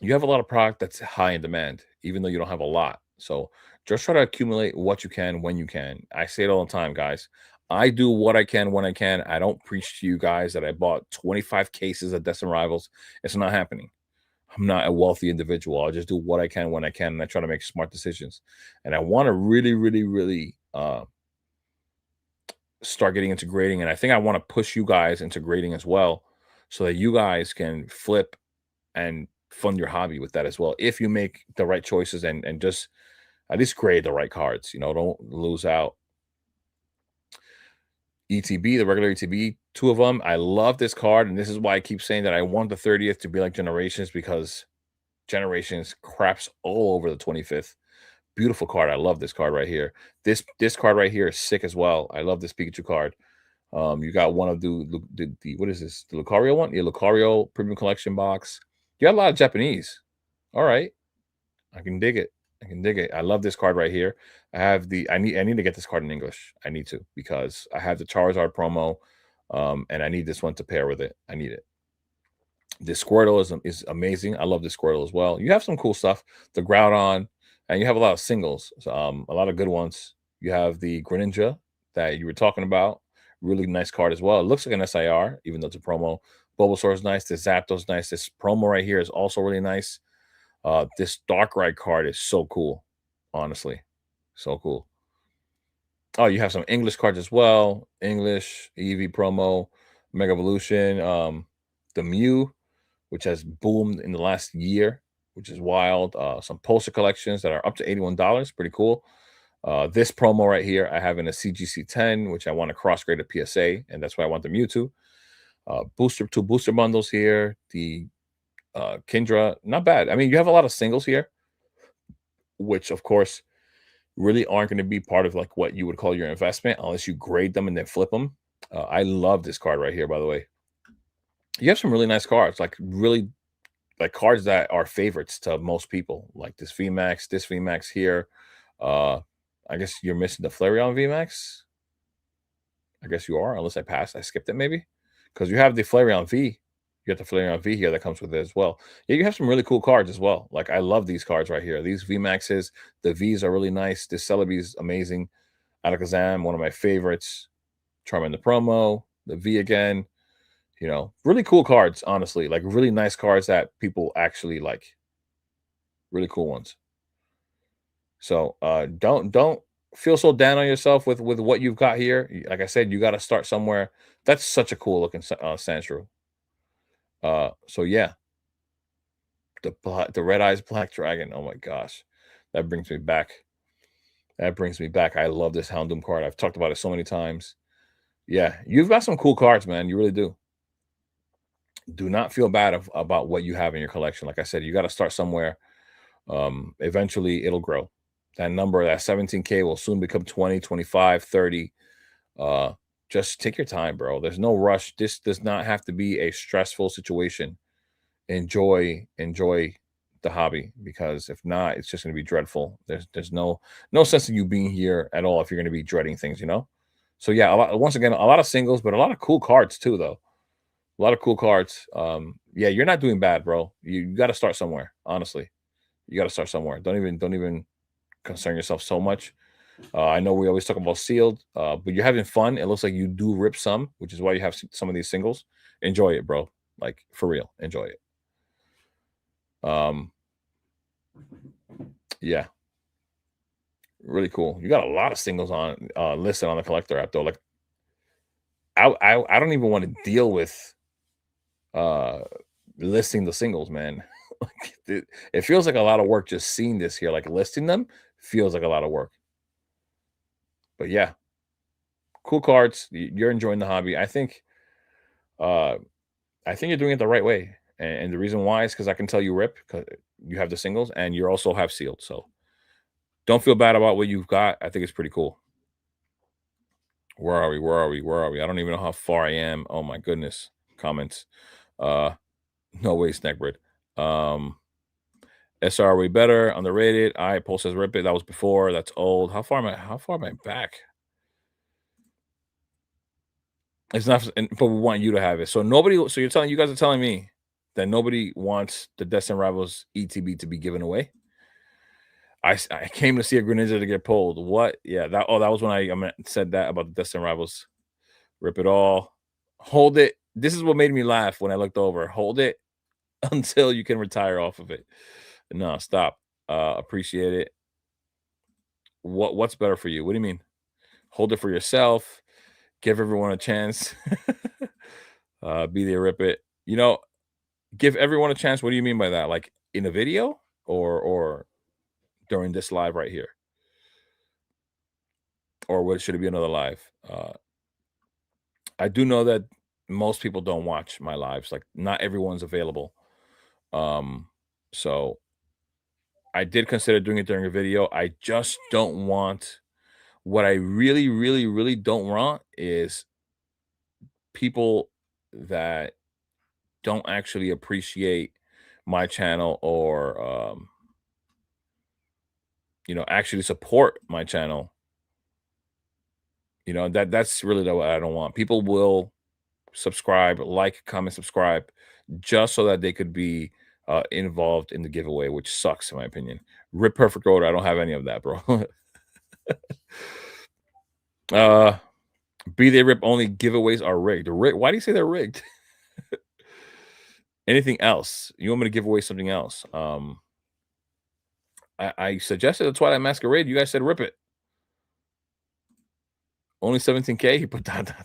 you have a lot of product that's high in demand, even though you don't have a lot. So just try to accumulate what you can when you can. I say it all the time, guys. I do what I can when I can. I don't preach to you guys that I bought 25 cases of Destin Rivals. It's not happening. I'm not a wealthy individual. I just do what I can when I can, and I try to make smart decisions. And I want to really, really, really start getting into grading. And I think I want to push you guys into grading as well, so that you guys can flip and fund your hobby with that as well. If you make the right choices and just at least grade the right cards, don't lose out. ETB, the regular ETB, two of them. I love this card, and this is why I keep saying that I want the 30th to be like Generations, because Generations craps all over the 25th. Beautiful card. I love this card right here. This card right here is sick as well. I love this Pikachu card. You got one of the what is this? The Lucario one? Yeah, Lucario Premium Collection box. You got a lot of Japanese. All right. I can dig it. I can dig it. I love this card right here. I need to get this card in English. I need to, because I have the Charizard promo, and I need this one to pair with it. I need it. This Squirtle is amazing. I love this Squirtle as well. You have some cool stuff. The Groudon, and you have a lot of singles. So, a lot of good ones. You have the Greninja that you were talking about. Really nice card as well. It looks like an SIR, even though it's a promo. Bulbasaur is nice. This Zapdos nice. This promo right here is also really nice. This Darkrai card is so cool, honestly. So cool. Oh, you have some English cards as well. English, EV promo, Mega Evolution, the Mew, which has boomed in the last year, which is wild. Some poster collections that are up to $81. Pretty cool. This promo right here, I have in a CGC 10, which I want to cross grade a PSA, and that's why I want the Mewtwo. Two booster bundles here. The Kindra, not bad. I mean, you have a lot of singles here, which of course really aren't going to be part of like what you would call your investment unless you grade them and then flip them. I love this card right here, by the way. You have some really nice cards, like really like cards that are favorites to most people, like this VMAX here. Uh, I guess you're missing the Flareon VMAX. I guess you are, unless I skipped it maybe, because you have the Flareon V. You got the Flareon V here that comes with it as well. Yeah, you have some really cool cards as well. Like I love these cards right here. These VMAXs, the Vs are really nice. This Celebi is amazing. Alakazam, one of my favorites. Charmander promo, the V again. You know, really cool cards, honestly. Like really nice cards that people actually like. Really cool ones. So don't feel so down on yourself with what you've got here. Like I said, you got to start somewhere. That's such a cool looking Sandshrew. So yeah, the Red Eyes Black Dragon. Oh my gosh, that brings me back. That brings me back. I love this Houndoom card. I've talked about it so many times. Yeah, you've got some cool cards, man. You really do. Do not feel bad about what you have in your collection. Like I said, you got to start somewhere. Eventually it'll grow. That number, that 17K will soon become 20, 25, 30. Just take your time, bro. There's no rush. This does not have to be a stressful situation. Enjoy the hobby, because if not, it's just going to be dreadful. There's no sense in you being here at all if you're going to be dreading things, you know? So yeah, once again, a lot of singles, but a lot of cool cards too, though. A lot of cool cards. Yeah, you're not doing bad, bro. You got to start somewhere, honestly. You got to start somewhere. Don't even concern yourself so much. I know we always talk about sealed, but you're having fun. It looks like you do rip some, which is why you have some of these singles. Enjoy it, bro. Like for real, enjoy it. Um, yeah, really cool. You got a lot of singles on listed on the collector app though. Like I don't even want to deal with uh listing the singles, man. Like it feels like a lot of work just seeing this here. Like listing them feels like a lot of work. But yeah, cool cards. You're enjoying the hobby. Uh I think you're doing it the right way. And the reason why is because I can tell you rip, because you have the singles and you also have sealed. So don't feel bad about what you've got. I think it's pretty cool. Where are we? Where are we? Where are we? I don't even know how far I am. Oh my goodness. Comments. Uh no way, Snackbird. Um SR way better, underrated. I Pulse says rip it. That was before. That's old. How far am I back? It's not, but we want you to have it. So nobody. So you guys are telling me that nobody wants the Destined Rivals ETB to be given away. I came to see a Greninja to get pulled. What? Yeah. That was when I said that about the Destined Rivals. Rip it all. Hold it. This is what made me laugh when I looked over. Hold it until you can retire off of it. No, stop. Appreciate it. What's better for you? What do you mean? Hold it for yourself. Give everyone a chance. Be there, rip it. You know, give everyone a chance. What do you mean by that? Like in a video or during this live right here? Or what should it be another live? I do know that most people don't watch my lives. Like not everyone's available. Um, so I did consider doing it during a video. I just don't want, what I really, really, really don't want is people that don't actually appreciate my channel, or actually support my channel. That's really what I don't want. People will subscribe, like, comment, subscribe, just so that they could be involved in the giveaway, which sucks in my opinion. Rip Perfect Road, I don't have any of that, bro. uh Be they rip, only giveaways are rigged. Why do you say they're rigged? Anything else? You want me to give away something else? I suggested the Twilight Masquerade. You guys said rip it. Only 17K. He put that.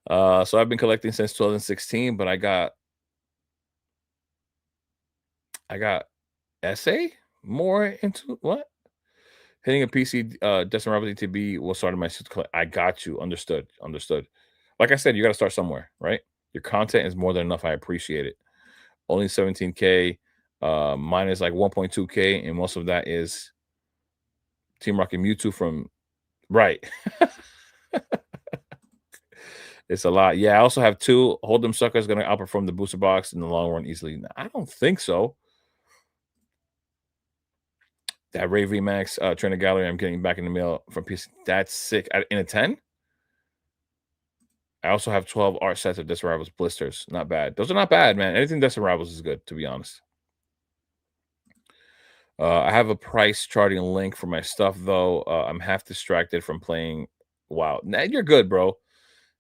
So I've been collecting since 2016, but I got I got essay more into what? Hitting a PC, Destin Roberts ETB will start in my I got you. Understood. Understood. Like I said, you got to start somewhere, right? Your content is more than enough. I appreciate it. Only 17K. Mine is like 1.2K, and most of that is Team Rocket Mewtwo from right. It's a lot. Yeah, I also have two. Hold them suckers gonna outperform the booster box in the long run easily. I don't think so. That Ray VMAX Trainer Gallery I'm getting back in the mail from PC. That's sick. In a 10? I also have 12 art sets of Desert Rivals blisters. Not bad. Those are not bad, man. Anything Desert Rivals is good, to be honest. I have a price charting link for my stuff, though. I'm half distracted from playing. Wow. Nah, you're good, bro.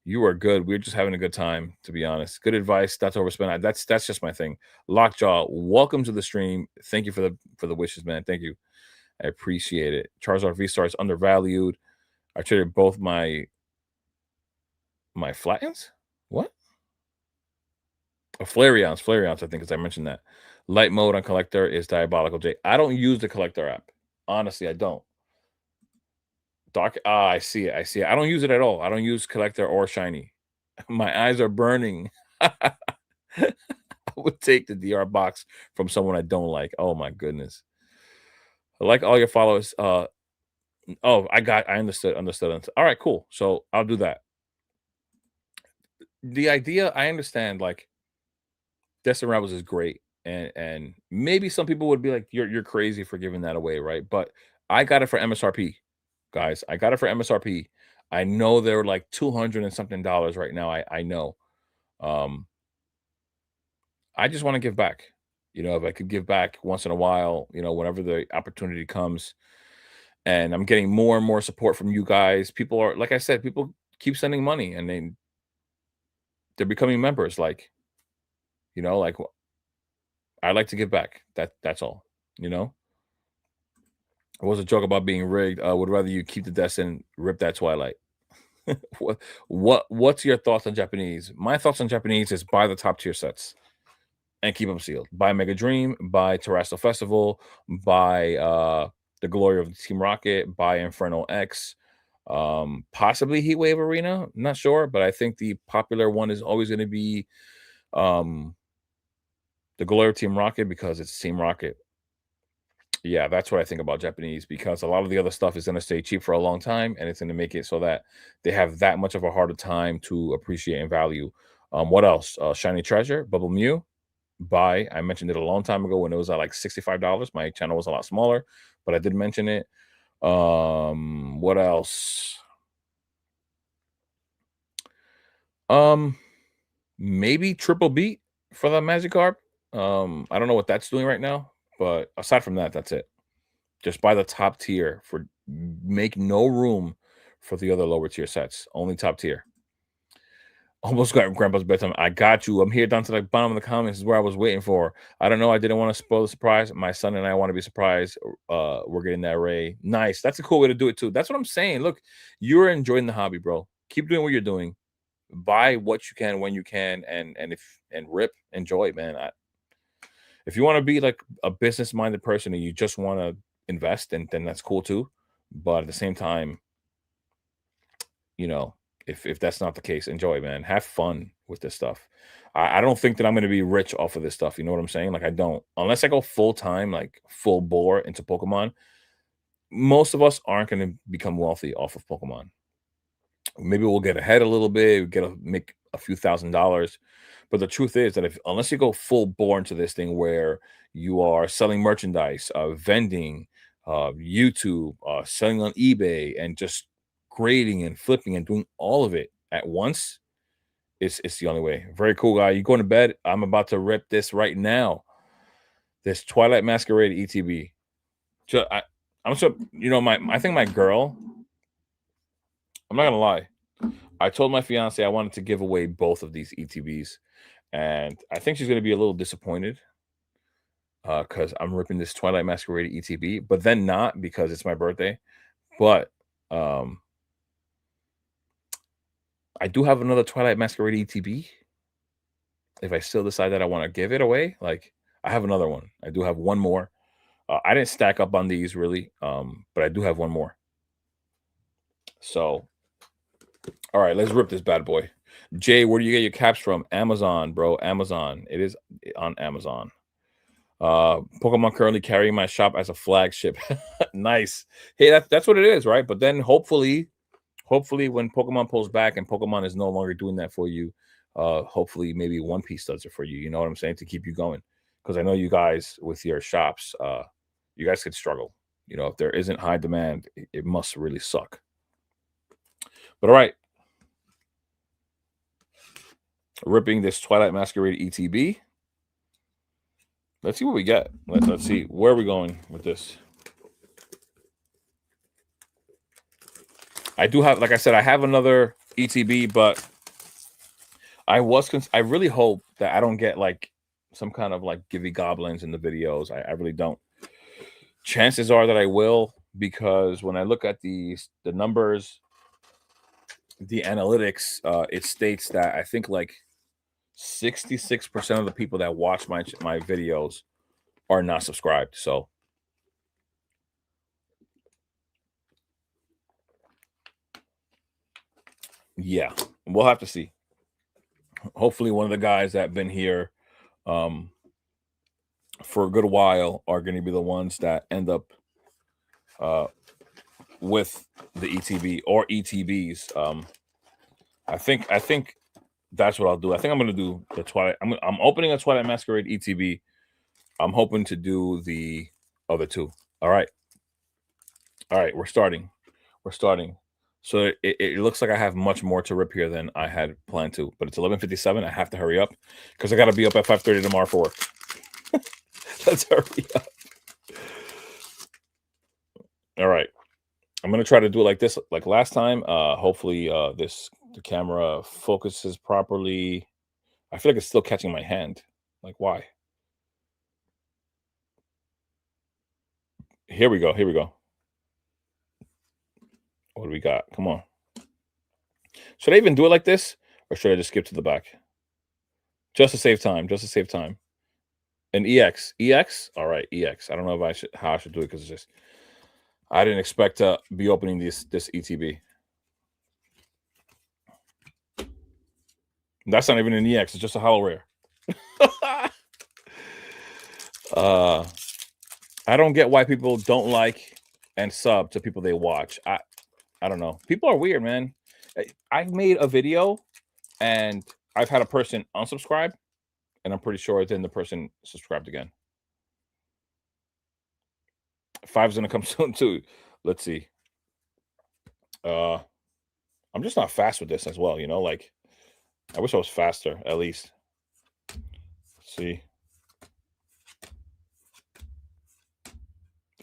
You are good. We're just having a good time, to be honest. Good advice. That's overspend. That's just my thing. Lockjaw, welcome to the stream. Thank you for the wishes, man. Thank you. I appreciate it. Charizard V-Star is undervalued. I traded both my flattens. What? Oh, Flareons. Flareons, I think, as I mentioned that. Light mode on collector is diabolical. Jay, I don't use the collector app. Honestly, I don't. Dark. Ah, I see it. I see it. I don't use it at all. I don't use collector or shiny. My eyes are burning. I would take the DR box from someone I don't like. Oh my goodness. I like all your followers. Oh, I understood. All right, cool. So I'll do that. The idea, I understand, like Destin Rebels is great. And maybe some people would be like, you're crazy for giving that away, right? But I got it for MSRP, guys. I got it for MSRP. I know they're like 200 and something dollars right now. I know. Um, I just want to give back. If I could give back once in a while, whenever the opportunity comes, and I'm getting more and more support from you guys. People are, like I said, people keep sending money, and they're becoming members. Like I like to give back. That's all. You know, it was a joke about being rigged. Would rather you keep the desk and rip that Twilight. What's your thoughts on Japanese? My thoughts on Japanese is buy the top tier sets and keep them sealed. Buy Mega Dream, buy Terrestrial Festival, buy the Glory of Team Rocket, buy Inferno X, possibly Heatwave Arena. Not sure, but I think the popular one is always going to be um, the Glory of Team Rocket because it's Team Rocket. Yeah, that's what I think about Japanese because a lot of the other stuff is going to stay cheap for a long time, and it's going to make it so that they have that much of a harder time to appreciate and value. What else? Shiny Treasure, Bubble Mew, buy. I mentioned it a long time ago when it was at like $65. My channel was a lot smaller, but I did mention it. What else? Um, Maybe Triple Beat for the Magikarp. I don't know what that's doing right now, but aside from that, that's it. Just buy the top tier for make no room for the other lower tier sets. Only top tier. Almost got Grandpa's bedtime. I got you. I'm here down to the bottom of the comments. Is where I was waiting for. I don't know. I didn't want to spoil the surprise. My son and I want to be surprised. We're getting that array. Nice. That's a cool way to do it too. That's what I'm saying. Look, you're enjoying the hobby, bro. Keep doing what you're doing. Buy what you can when you can, and rip. Enjoy, man. If you want to be like a business minded person and you just want to invest, then that's cool too. But at the same time, you know, if that's not the case, enjoy, man. Have fun with this stuff. I don't think that I'm going to be rich off of this stuff. You know what I'm saying? Like I don't, unless I go full time, like full bore into Pokemon. Most of us aren't going to become wealthy off of Pokemon. Maybe we'll get ahead a little bit, make a few $1,000s. But the truth is that if unless you go full bore into this thing where you are selling merchandise, vending, YouTube, selling on eBay, and just grading and flipping and doing all of it at once, it's the only way. Very cool, guy. You going to bed? I'm about to rip this right now. This Twilight Masquerade ETB. I'm so I think my girl. I'm not gonna lie. I told my fiance I wanted to give away both of these ETBs, and I think she's going to be a little disappointed because I'm ripping this Twilight Masquerade ETB, but then not because it's my birthday. But um, I do have another Twilight Masquerade ETB. If I still decide that I want to give it away, like I have another one. I do have one more. I didn't stack up on these really, but I do have one more. So, all right, let's rip this bad boy. Jay, where do you get your caps from? Amazon, bro. Amazon. It is on Amazon. Pokemon currently carrying my shop as a flagship. Nice. Hey, that's what it is, right? But then hopefully when Pokemon pulls back and Pokemon is no longer doing that for you, hopefully maybe One Piece does it for you. You know what I'm saying? To keep you going. Because I know you guys with your shops, you guys could struggle. You know, if there isn't high demand, it must really suck. But all right. Ripping this Twilight Masquerade ETB. Let's see what we get. Let's see. Where are we going with this? I do have, like I said, I have another ETB, but I really hope that I don't get like some kind of like givey goblins in the videos. I really don't. Chances are that I will, because when I look at the numbers, the analytics, it states that I think like 66% of the people that watch my videos are not subscribed. So yeah, we'll have to see. Hopefully one of the guys that have been here for a good while are going to be the ones that end up with the ETB or ETBs. I think that's what I'll do. I think I'm going to do the Twilight. I'm opening a Twilight Masquerade ETB. I'm hoping to do the other two. All right. We're starting. So it looks like I have much more to rip here than I had planned to, but it's 11:57. I have to hurry up because I got to be up at 5:30 tomorrow for work. Let's hurry up. All right. I'm going to try to do it like this, like last time. Hopefully the camera focuses properly. I feel like it's still catching my hand. Like, why? Here we go. What do we got? Come on. Should I even do it like this, or should I just skip to the back? Just to save time. An EX. All right, EX. I don't know if how I should do it, because it's just I didn't expect to be opening this ETB. That's not even an EX. It's just a hollow rare. I don't get why people don't like and sub to people they watch. I don't know. People are weird, man. I've made a video and I've had a person unsubscribe, and I'm pretty sure then the person subscribed again. 5's gonna come soon too. Let's see. I'm just not fast with this as well, you know, like I wish I was faster at least. Let's see.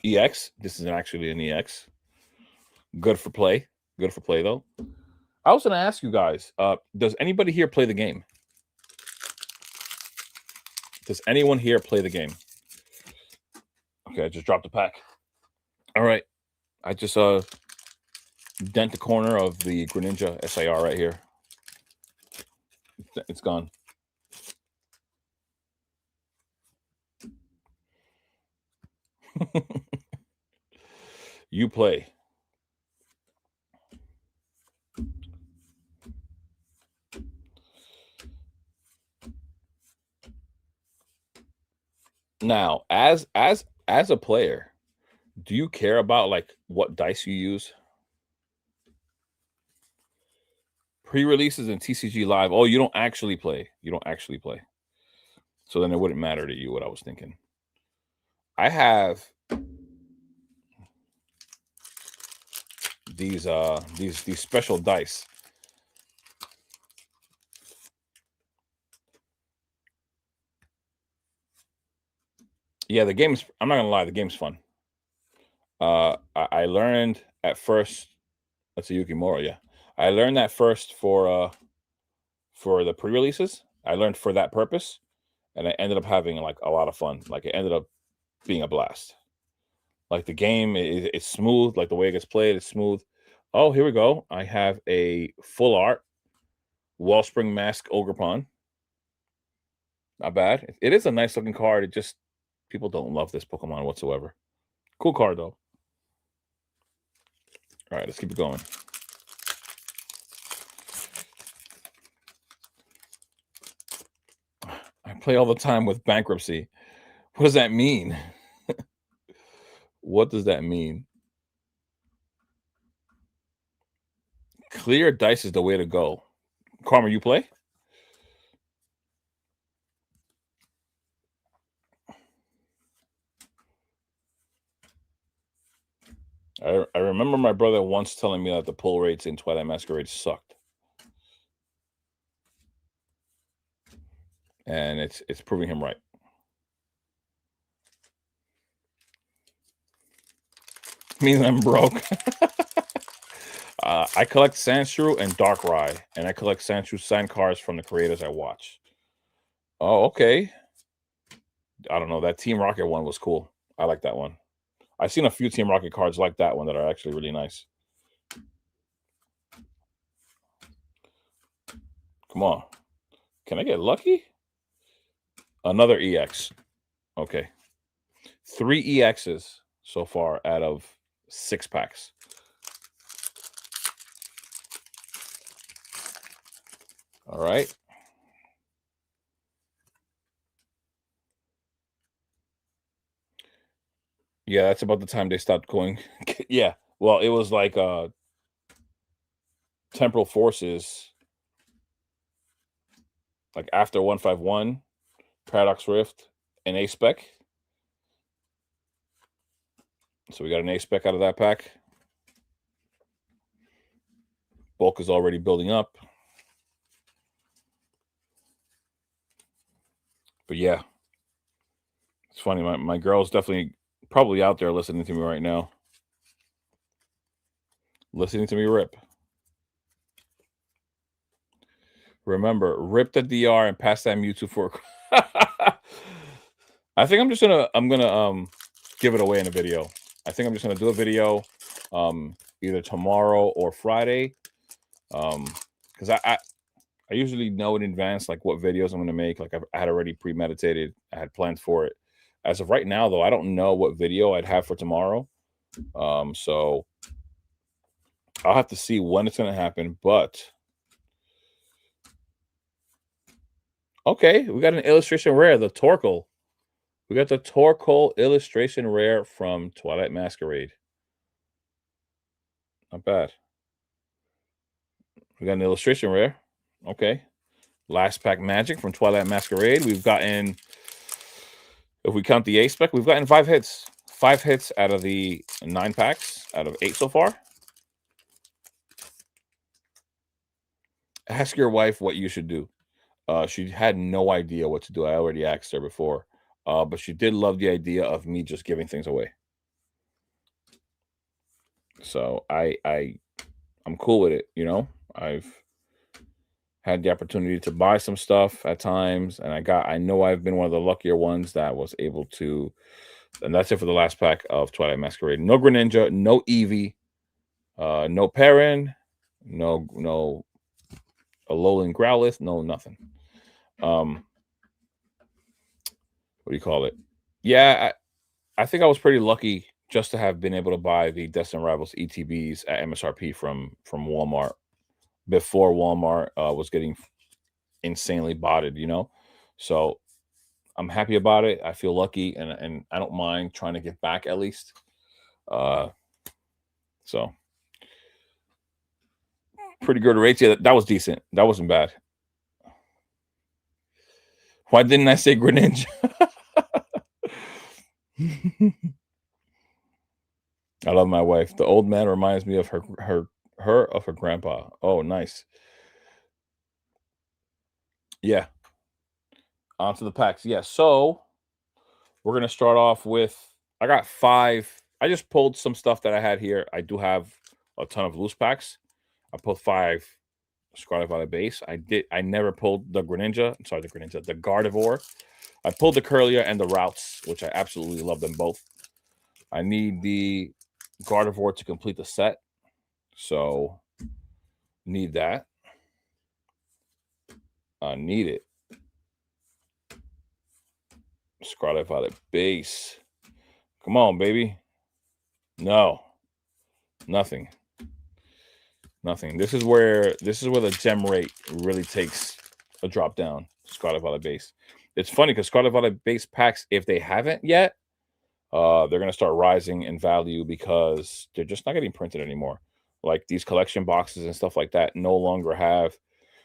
EX. This is actually an EX. Good for play though. I was gonna ask you guys, does anybody here play the game? Does anyone here play the game? Okay, I just dropped a pack. All right. I just dent the corner of the Greninja SIR right here. It's gone. You play. Now, as a player, do you care about like what dice you use? Pre-releases and TCG Live. Oh, you don't actually play. So then it wouldn't matter to you what I was thinking. I have these special dice. Yeah, the game's, I'm not gonna lie, the game's fun. I learned at first, that's a Yukimura, yeah. I learned that first for the pre-releases. I learned for that purpose, and I ended up having like a lot of fun. Like it ended up being a blast. Like the game is smooth, like the way it gets played is smooth. Oh, here we go. I have a full art Wellspring Mask Ogerpon. Not bad. It is a nice looking card. It just people don't love this Pokemon whatsoever. Cool card though. All right, let's keep it going. I play all the time with bankruptcy. What does that mean? What does that mean? Clear dice is the way to go. Karma, you play? I remember my brother once telling me that the pull rates in Twilight Masquerade sucked. And it's proving him right. Means I'm broke. I collect Sandshrew and Darkrai, and I collect Sandshrew sign cards from the creators I watch. Oh, okay. I don't know. That Team Rocket one was cool. I like that one. I've seen a few Team Rocket cards like that one that are actually really nice. Come on. Can I get lucky? Another EX. Okay. 3 EXs so far out of 6 packs. All right. Yeah, that's about the time they stopped going. Yeah. Well, it was like Temporal Forces. Like after 151, Paradox Rift, and A-Spec. So we got an A-Spec out of that pack. Bulk is already building up. But yeah. It's funny. My girl's definitely probably out there listening to me right now. Listening to me rip. Remember, rip the DR and pass that Mewtwo for I think I'm gonna give it away in a video. I think I'm just gonna do a video either tomorrow or Friday. Because I usually know in advance like what videos I'm gonna make. Like I had already premeditated, I had plans for it. As of right now, though, I don't know what video I'd have for tomorrow. So I'll have to see when it's gonna happen, but okay, we got an illustration rare, the Torkoal. We got the Torkoal illustration rare from Twilight Masquerade. Not bad. We got an illustration rare. Okay. Last pack magic from Twilight Masquerade. We've gotten, if we count the A-Spec, we've gotten 5 hits. 5 hits out of the 9 packs, out of 8 so far. Ask your wife what you should do. She had no idea what to do. I already asked her before. But she did love the idea of me just giving things away. So I'm cool with it, you know. I've had the opportunity to buy some stuff at times, and I know I've been one of the luckier ones that was able to. And that's it for the last pack of Twilight Masquerade. No Greninja, no Eevee, no Perrin, no Alolan Growlithe, no nothing. What do you call it? Yeah, I think I was pretty lucky just to have been able to buy the Destined Rivals ETBs at MSRP from Walmart before Walmart was getting insanely botted, you know. So I'm happy about it. I feel lucky, and I don't mind trying to get back at least. So pretty good rates. Yeah, that was decent. That wasn't bad. Why didn't I say Greninja? I love my wife. The old man reminds me of her of her grandpa. Oh, nice. Yeah. On to the packs. Yeah. So we're gonna start off with. I got 5. I just pulled some stuff that I had here. I do have a ton of loose packs. I pulled 5 Scarlet Violet base. I never pulled the Greninja. I'm sorry, the Greninja, the Gardevoir. I pulled the Curlia and the Routes, which I absolutely love them both. I need the Gardevoir to complete the set. So need that. Need it. Scarlet Violet base. Come on, baby. No. Nothing. Nothing. This is where the gem rate really takes a drop down. Scarlet Violet base. It's funny because Scarlet Violet base packs, if they haven't yet, they're gonna start rising in value because they're just not getting printed anymore. Like these collection boxes and stuff like that no longer have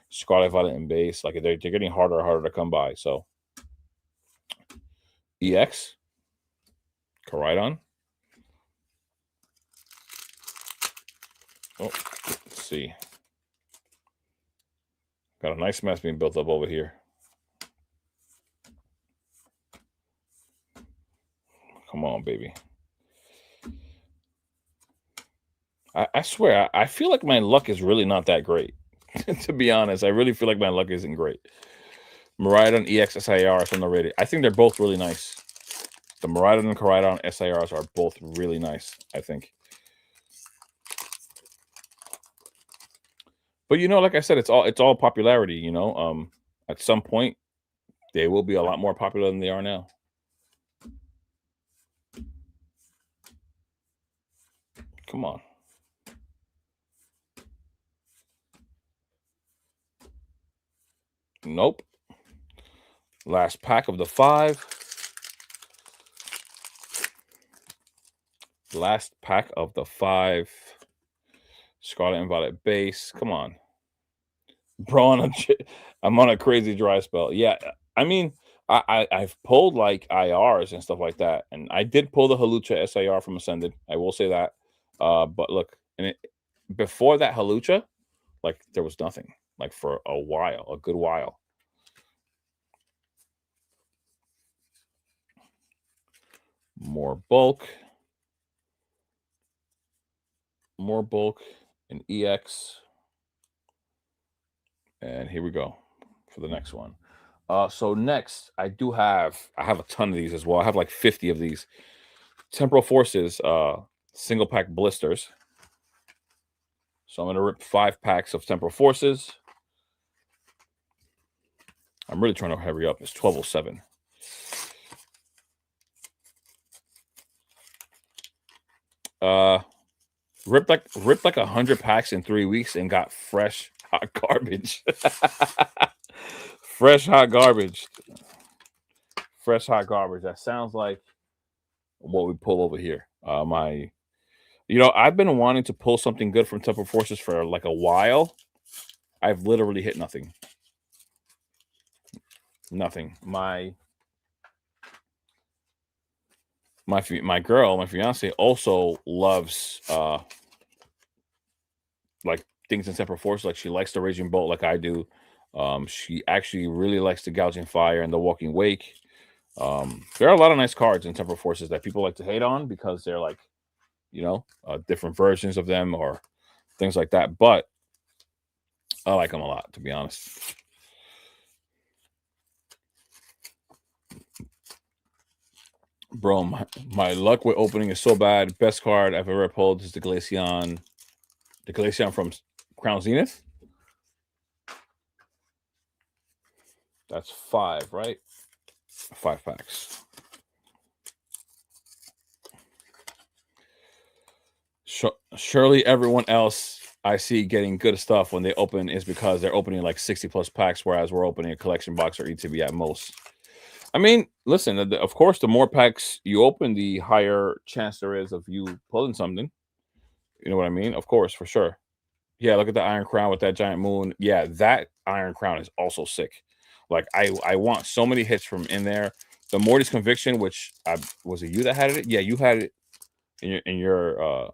Scarlet Violet and base. Like they're getting harder and harder to come by. So EX, Koridon. Oh, let's see. Got a nice mess being built up over here. Come on, baby. I swear, I feel like my luck is really not that great. To be honest, I really feel like my luck isn't great. Miraidon EX SIR is underrated. I think they're both really nice. The Miraidon and Koridon SIRs are both really nice, I think. But you know, like I said, it's all popularity, you know. At some point, they will be a lot more popular than they are now. Come on. Nope. Last pack of the 5. Last pack of the 5. Scarlet and Violet base. Come on. Bro, I'm on a crazy dry spell. Yeah, I mean, I've pulled like IRs and stuff like that, and I did pull the Halucha SIR from Ascended. I will say that. But look, before that Halucha, like there was nothing. Like for a while, a good while. More bulk. More bulk and EX. And here we go for the next one. So next, I have a ton of these as well. I have like 50 of these. Temporal Forces, single pack blisters. So I'm gonna rip 5 packs of Temporal Forces. I'm really trying to hurry up. It's 12:07. Ripped like 100 packs in 3 weeks and got fresh hot garbage. Fresh hot garbage. Fresh hot garbage. That sounds like what we pull over here. I've been wanting to pull something good from Temporal Forces for like a while. I've literally hit nothing. Nothing. My girl, my fiance, also loves like things in Temporal Forces. Like she likes the Raging Bolt, like I do. She actually really likes the Gouging Fire and the Walking Wake. There are a lot of nice cards in Temporal Forces that people like to hate on because they're like, different versions of them or things like that. But I like them a lot, to be honest. Bro, my luck with opening is so bad. Best card I've ever pulled is the Glaceon. The Glaceon from Crown Zenith. That's 5, right? 5 packs. Surely everyone else I see getting good stuff when they open is because they're opening like 60+ packs, whereas we're opening a collection box or ETB at most. I mean, listen, of course, the more packs you open, the higher chance there is of you pulling something. You know what I mean? Of course, for sure. Yeah, look at the Iron Crown with that giant moon. Yeah, that Iron Crown is also sick. Like, I want so many hits from in there. The Morty's Conviction, which was it you that had it? Yeah, you had it in your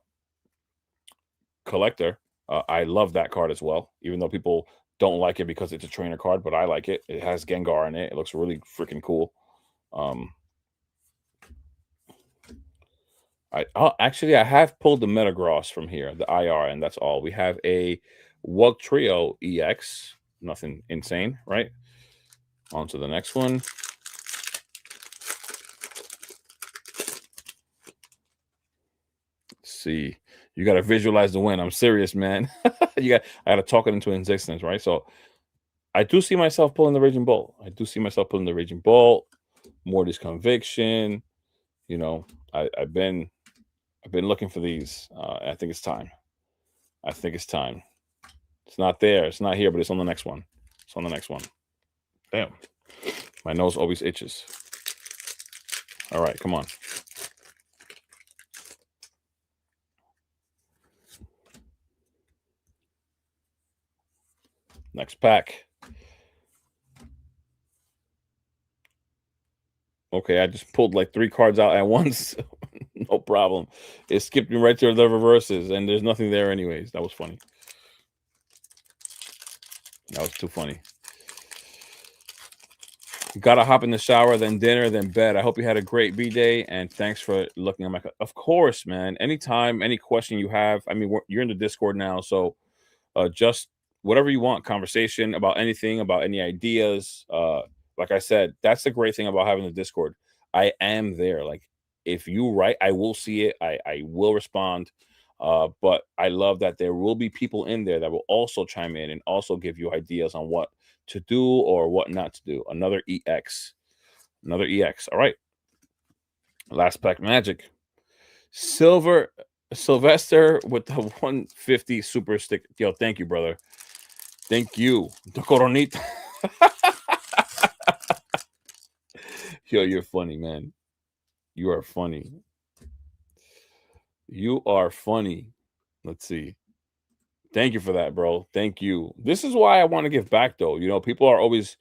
collector. I love that card as well, even though people don't like it because it's a trainer card, but I like it. It has Gengar in it. It looks really freaking cool. Actually, I have pulled the Metagross from here, the IR, and that's all. We have a Wug Trio EX. Nothing insane, right? On to the next one. Let's see. You got to visualize the win. I'm serious, man. I got to talk it into existence, right? So I do see myself pulling the Raging Bolt. Morty's Conviction. You know, I've been looking for these. I think it's time. I think it's time. It's not there. It's not here, but it's on the next one. It's on the next one. Damn. My nose always itches. All right, come on. Next pack. Okay, I just pulled like 3 cards out at once. No problem. It skipped me right to the reverses, and there's nothing there anyways. That was funny. That was too funny. Gotta hop in the shower, then dinner, then bed. I hope you had a great B-Day, and thanks for looking at my... Of course, man. Anytime, any question you have. I mean, you're in the Discord now, so just whatever you want, conversation about anything, about any ideas. Like I said, that's the great thing about having the Discord. I am there. Like, if you write, I will see it. I will respond. But I love that there will be people in there that will also chime in and also give you ideas on what to do or what not to do. Another EX. Another EX. All right. Last pack magic. Sylvester with the 150 super stick. Yo, thank you, brother. Thank you. The coronita. Yo, you're funny, man. You are funny. You are funny. Let's see. Thank you for that, bro. Thank you. This is why I want to give back, though. You know, people are always,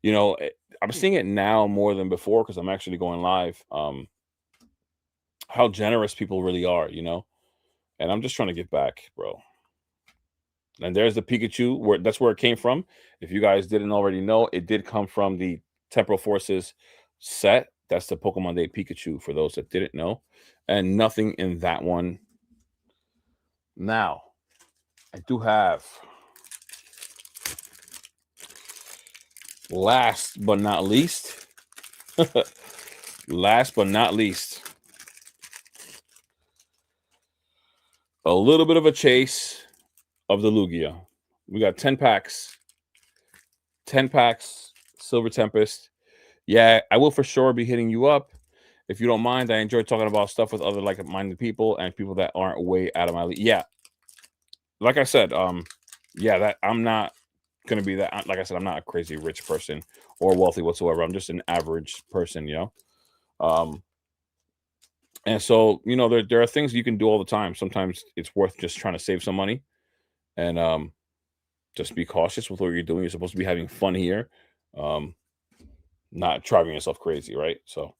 you know, I'm seeing it now more than before because I'm actually going live. How generous people really are, you know, and I'm just trying to give back, bro. And there's the Pikachu. That's where it came from. If you guys didn't already know, it did come from the Temporal Forces set. That's the Pokemon Day Pikachu, for those that didn't know. And nothing in that one. Now, I do have, last but not least, last but not least, a little bit of a chase of the Lugia. We got 10 packs. 10 packs, Silver Tempest. Yeah, I will for sure be hitting you up. If you don't mind, I enjoy talking about stuff with other like-minded people and people that aren't way out of my league. Yeah. Like I said, yeah, that I'm not gonna be that. Like I said, I'm not a crazy rich person or wealthy whatsoever. I'm just an average person, you know. And so, you know, there are things you can do all the time. Sometimes it's worth just trying to save some money and just be cautious with what you're doing. You're supposed to be having fun here. Not driving yourself crazy, right? So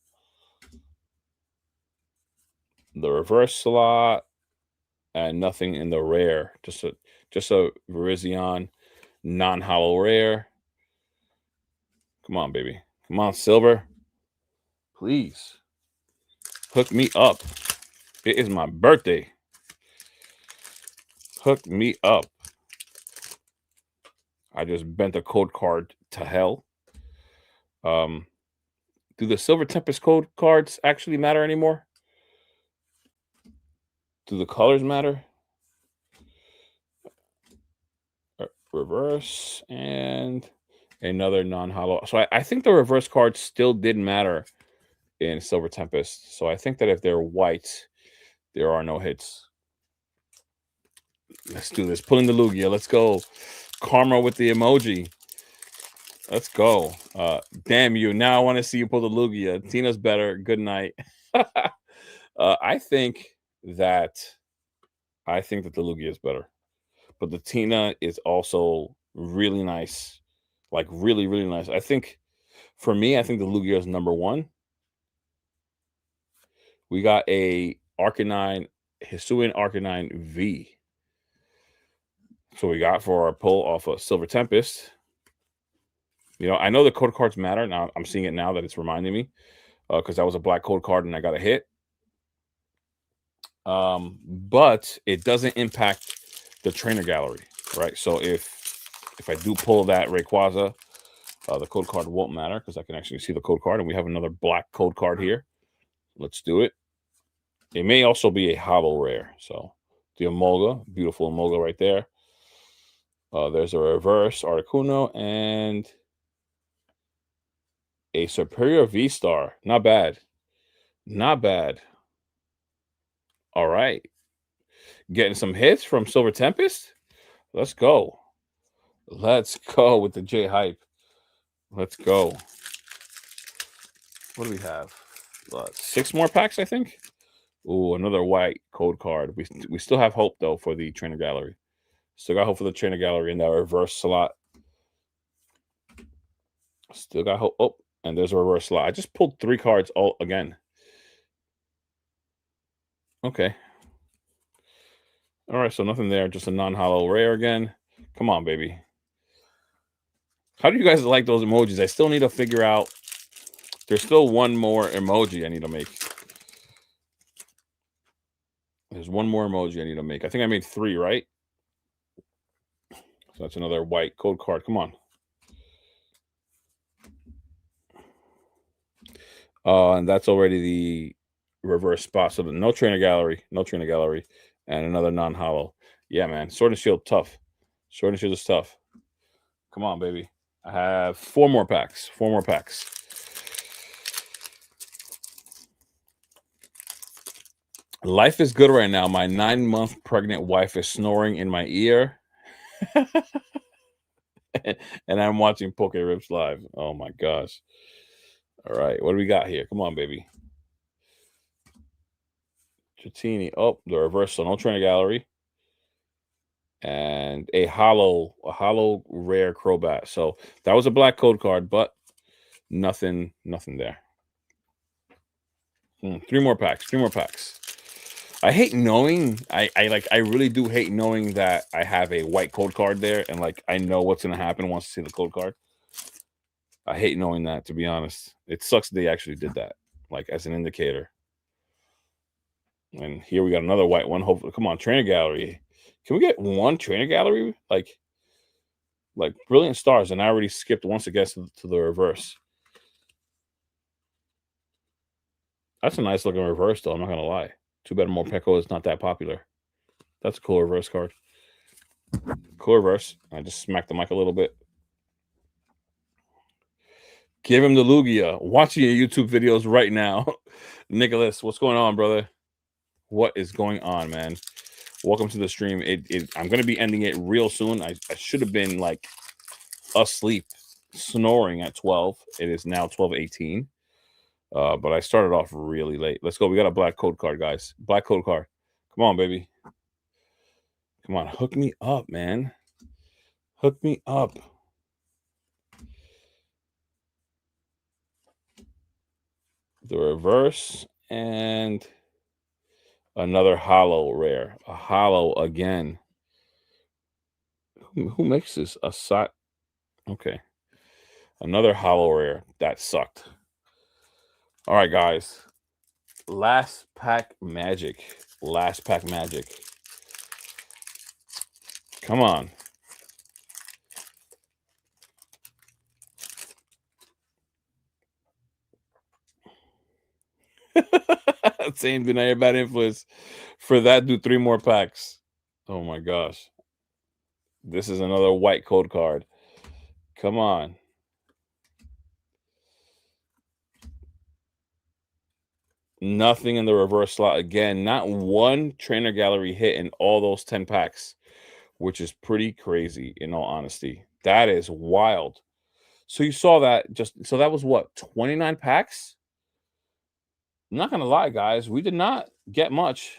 the reverse slot and nothing in the rare. Just a Virizion non-hollow rare. Come on, baby. Come on, Silver. Please. Hook me up. It is my birthday. Hook me up. I just bent a code card to hell. Do the Silver Tempest code cards actually matter anymore? Do the colors matter? Reverse and another non-hollow. So I think the reverse cards still did matter in Silver Tempest. So I think that if they're white, there are no hits. Let's do this. Pulling the Lugia. Let's go. Karma with the emoji. Let's go. Damn you. Now I want to see you pull the Lugia. Tina's better. Good night. I think that the Lugia is better. But the Tina is also really nice. Like really, really nice. I think for me, I think the Lugia is number one. We got a Arcanine, Hisuian Arcanine V. So we got for our pull off of Silver Tempest. You know, I know the code cards matter. Now I'm seeing it now that it's reminding me because that was a black code card and I got a hit. But it doesn't impact the trainer gallery, right? So if I do pull that Rayquaza, the code card won't matter because I can actually see the code card, and we have another black code card here. Let's do it. It may also be a hollow rare. So the Emolga, beautiful Emolga right there. There's a reverse Articuno and A Superior V-Star. Not bad. Not bad. All right. Getting some hits from Silver Tempest. Let's go. Let's go with the J hype. Let's go. What do we have? 6 more packs, I think. Ooh, another white code card. We still have hope though for the trainer gallery. Still got hope for the trainer gallery in that reverse slot. Still got hope. Oh, and there's a reverse slot. I just pulled 3 cards all again. Okay. All right, so nothing there. Just a non-hollow rare again. Come on, baby. How do you guys like those emojis? I still need to figure out. There's still one more emoji I need to make. There's one more emoji I need to make. I think I made 3, right? So that's another white code card. Come on. And that's already the reverse spot. So no trainer gallery, and another non-hollow. Yeah, man. Sword and Shield, tough. Sword and Shield is tough. Come on, baby. I have 4 more packs. 4 more packs. Life is good right now. My 9-month pregnant wife is snoring in my ear. And I'm watching Poke Rips live. Oh my gosh. All right. What do we got here? Come on, baby. Tratini. Oh, the reversal. No trainer gallery. And a hollow rare Crobat. So that was a black code card, but nothing there. 3 more packs. 3 more packs. I hate knowing. I really do hate knowing that I have a white code card there, and like I know what's gonna happen once I see the code card. I hate knowing that, to be honest. It sucks they actually did that, like as an indicator. And here we got another white one. Hopefully, come on, trainer gallery. Can we get one trainer gallery? Like Brilliant Stars, and I already skipped once it gets to the reverse. That's a nice looking reverse, though. I'm not gonna lie. Too bad Morpeko is not that popular. That's a cool reverse card. Cool reverse. I just smacked the mic a little bit. Give him the Lugia. Watching your YouTube videos right now. Nicholas, what's going on, brother? What is going on, man? Welcome to the stream. I'm going to be ending it real soon. I should have been like asleep, snoring at 12. It is now 12:18. But I started off really late. Let's go. We got a black code card, guys. Black code card. Come on, baby. Come on. Hook me up, man. Hook me up. The reverse and another hollow rare. A hollow again. Who makes this? A sot? Okay. Another hollow rare. That sucked. All right, guys. Last pack magic. Last pack magic. Come on. Saying good night, bad influence. For that, do 3 more packs. Oh my gosh. This is another white code card. Come on. Nothing in the reverse slot again. Not one trainer gallery hit in all those 10 packs, which is pretty crazy in all honesty. That is wild. So you saw that so that was what, 29 packs? I'm not gonna lie, guys. We did not get much.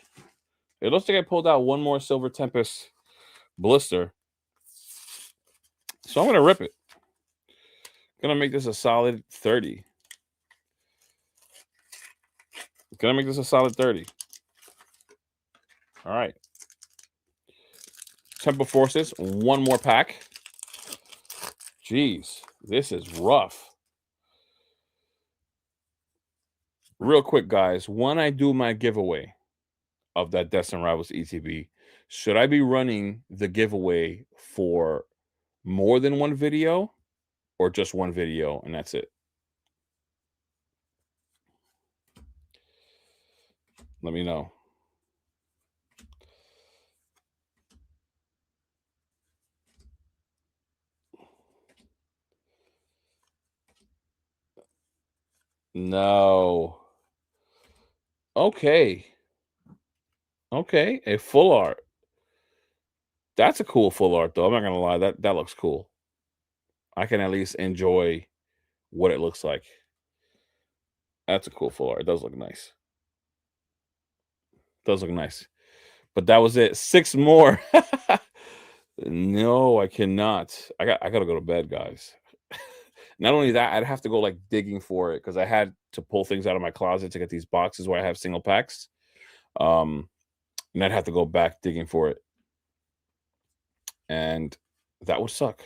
It looks like I pulled out one more Silver Tempest blister. So I'm gonna rip it. Gonna make this a solid 30. Gonna make this a solid 30. All right. Tempo Forces, one more pack. Jeez, this is rough. Real quick, guys, when I do my giveaway of that Destin Rivals ETB, should I be running the giveaway for more than one video or just one video and that's it? Let me know. No. Okay. Okay. A full art. That's a cool full art, though. I'm not gonna lie. That looks cool. I can at least enjoy what it looks like. That's a cool full art. It does look nice. Does look nice. But that was it. 6 more. No, I cannot. I gotta go to bed, guys. Not only that, I'd have to go like digging for it because I had to pull things out of my closet to get these boxes where I have single packs. Um, and I'd have to go back digging for it. And that would suck.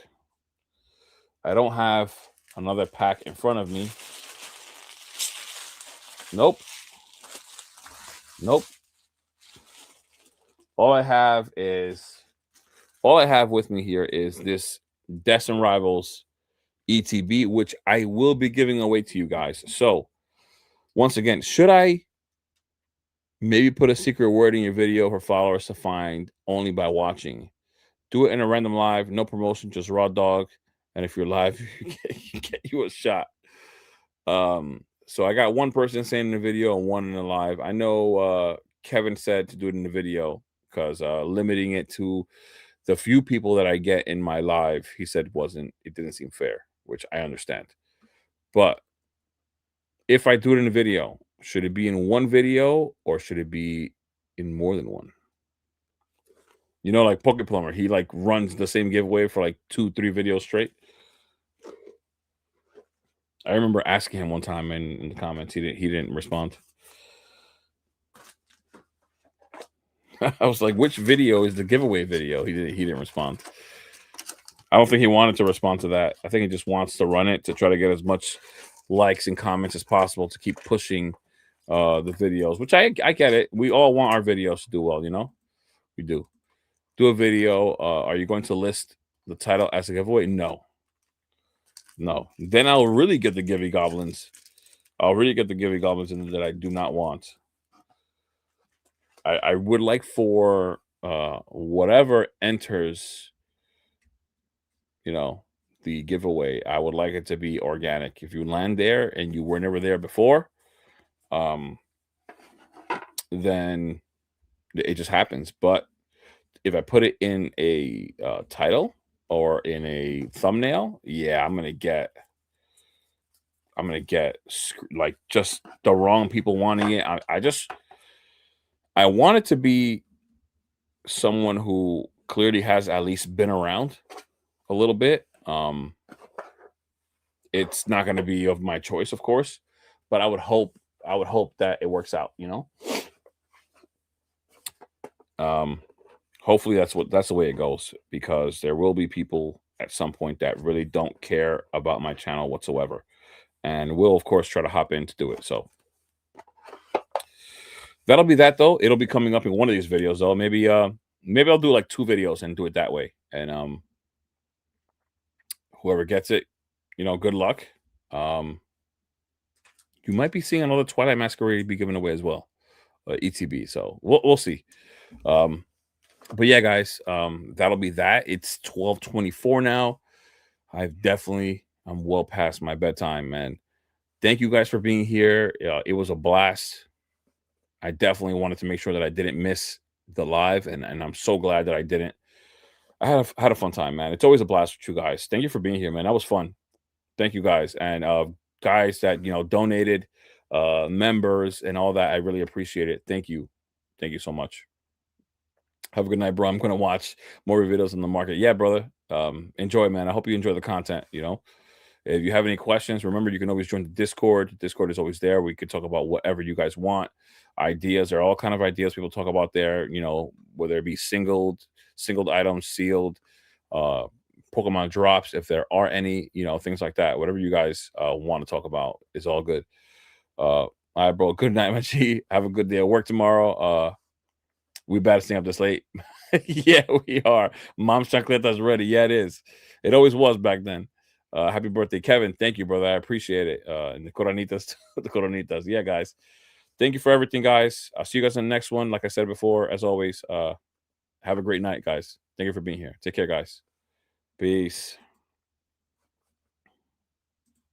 I don't have another pack in front of me. Nope. Nope. All I have with me here is this Destin Rivals ETB, which I will be giving away to you guys. So once again, should I maybe put a secret word in your video for followers to find only by watching? Do it in a random live, no promotion, just raw dog. And if you're live, you get you a shot. So I got one person saying in the video and one in the live. I know Kevin said to do it in the video because limiting it to the few people that I get in my live, he said it didn't seem fair, which I understand. But if I do it in a video, should it be in one video or should it be in more than one? You know, like Poke Plumber, he like runs the same giveaway for like 2-3 videos straight. I remember asking him one time in the comments, he didn't respond. I was like, which video is the giveaway video? He didn't respond. I don't think he wanted to respond to that. I think he just wants to run it to try to get as much likes and comments as possible to keep pushing the videos, which I get it. We all want our videos to do well, you know? We do. Do a video. Are you going to list the title as a giveaway? No. No. Then I'll really get the Givey Goblins. I'll really get the Givey Goblins in that I do not want. I would like for whatever enters, you know, the giveaway, I would like it to be organic. If you land there and you were never there before, then it just happens. But if I put it in a title or in a thumbnail, yeah, I'm gonna get like just the wrong people wanting it. I want it to be someone who clearly has at least been around a little bit. It's not going to be of my choice, of course, but I would hope that it works out, you know. Hopefully that's the way it goes, because there will be people at some point that really don't care about my channel whatsoever, and we'll of course try to hop in to do it. So that'll be that, though. It'll be coming up in one of these videos, though. Maybe I'll do like 2 videos and do it that way, and whoever gets it, you know, good luck. You might be seeing another Twilight Masquerade be given away as well, ETB. So we'll see. But yeah, guys, that'll be that. It's 12:24 now. I'm well past my bedtime, man. Thank you guys for being here. It was a blast. I definitely wanted to make sure that I didn't miss the live, and I'm so glad that I didn't. I had a fun time, man. It's always a blast with you guys. Thank you for being here, man. That was fun. Thank you guys, and guys that donated, members and all that. I really appreciate it. Thank you so much. Have a good night, bro. I'm gonna watch more videos in the market. Yeah, brother. Enjoy, man. I hope you enjoy the content. You know, if you have any questions, remember you can always join the Discord. Discord is always there. We could talk about whatever you guys want. Ideas, there are all kind of ideas people talk about there. You know, whether it be singled items, sealed, Pokemon drops, if there are any, you know, things like that. Whatever you guys want to talk about is all good. All right, bro. Good night, my G. Have a good day at work tomorrow. We better stay up this late. Yeah, we are. Mom's chancleta's ready. Yeah, it is. It always was back then. Happy birthday, Kevin. Thank you, brother. I appreciate it. And the Coronitas, the Coronitas. Yeah, guys. Thank you for everything, guys. I'll see you guys in the next one. Like I said before, as always, have a great night, guys. Thank you for being here. Take care, guys. Peace.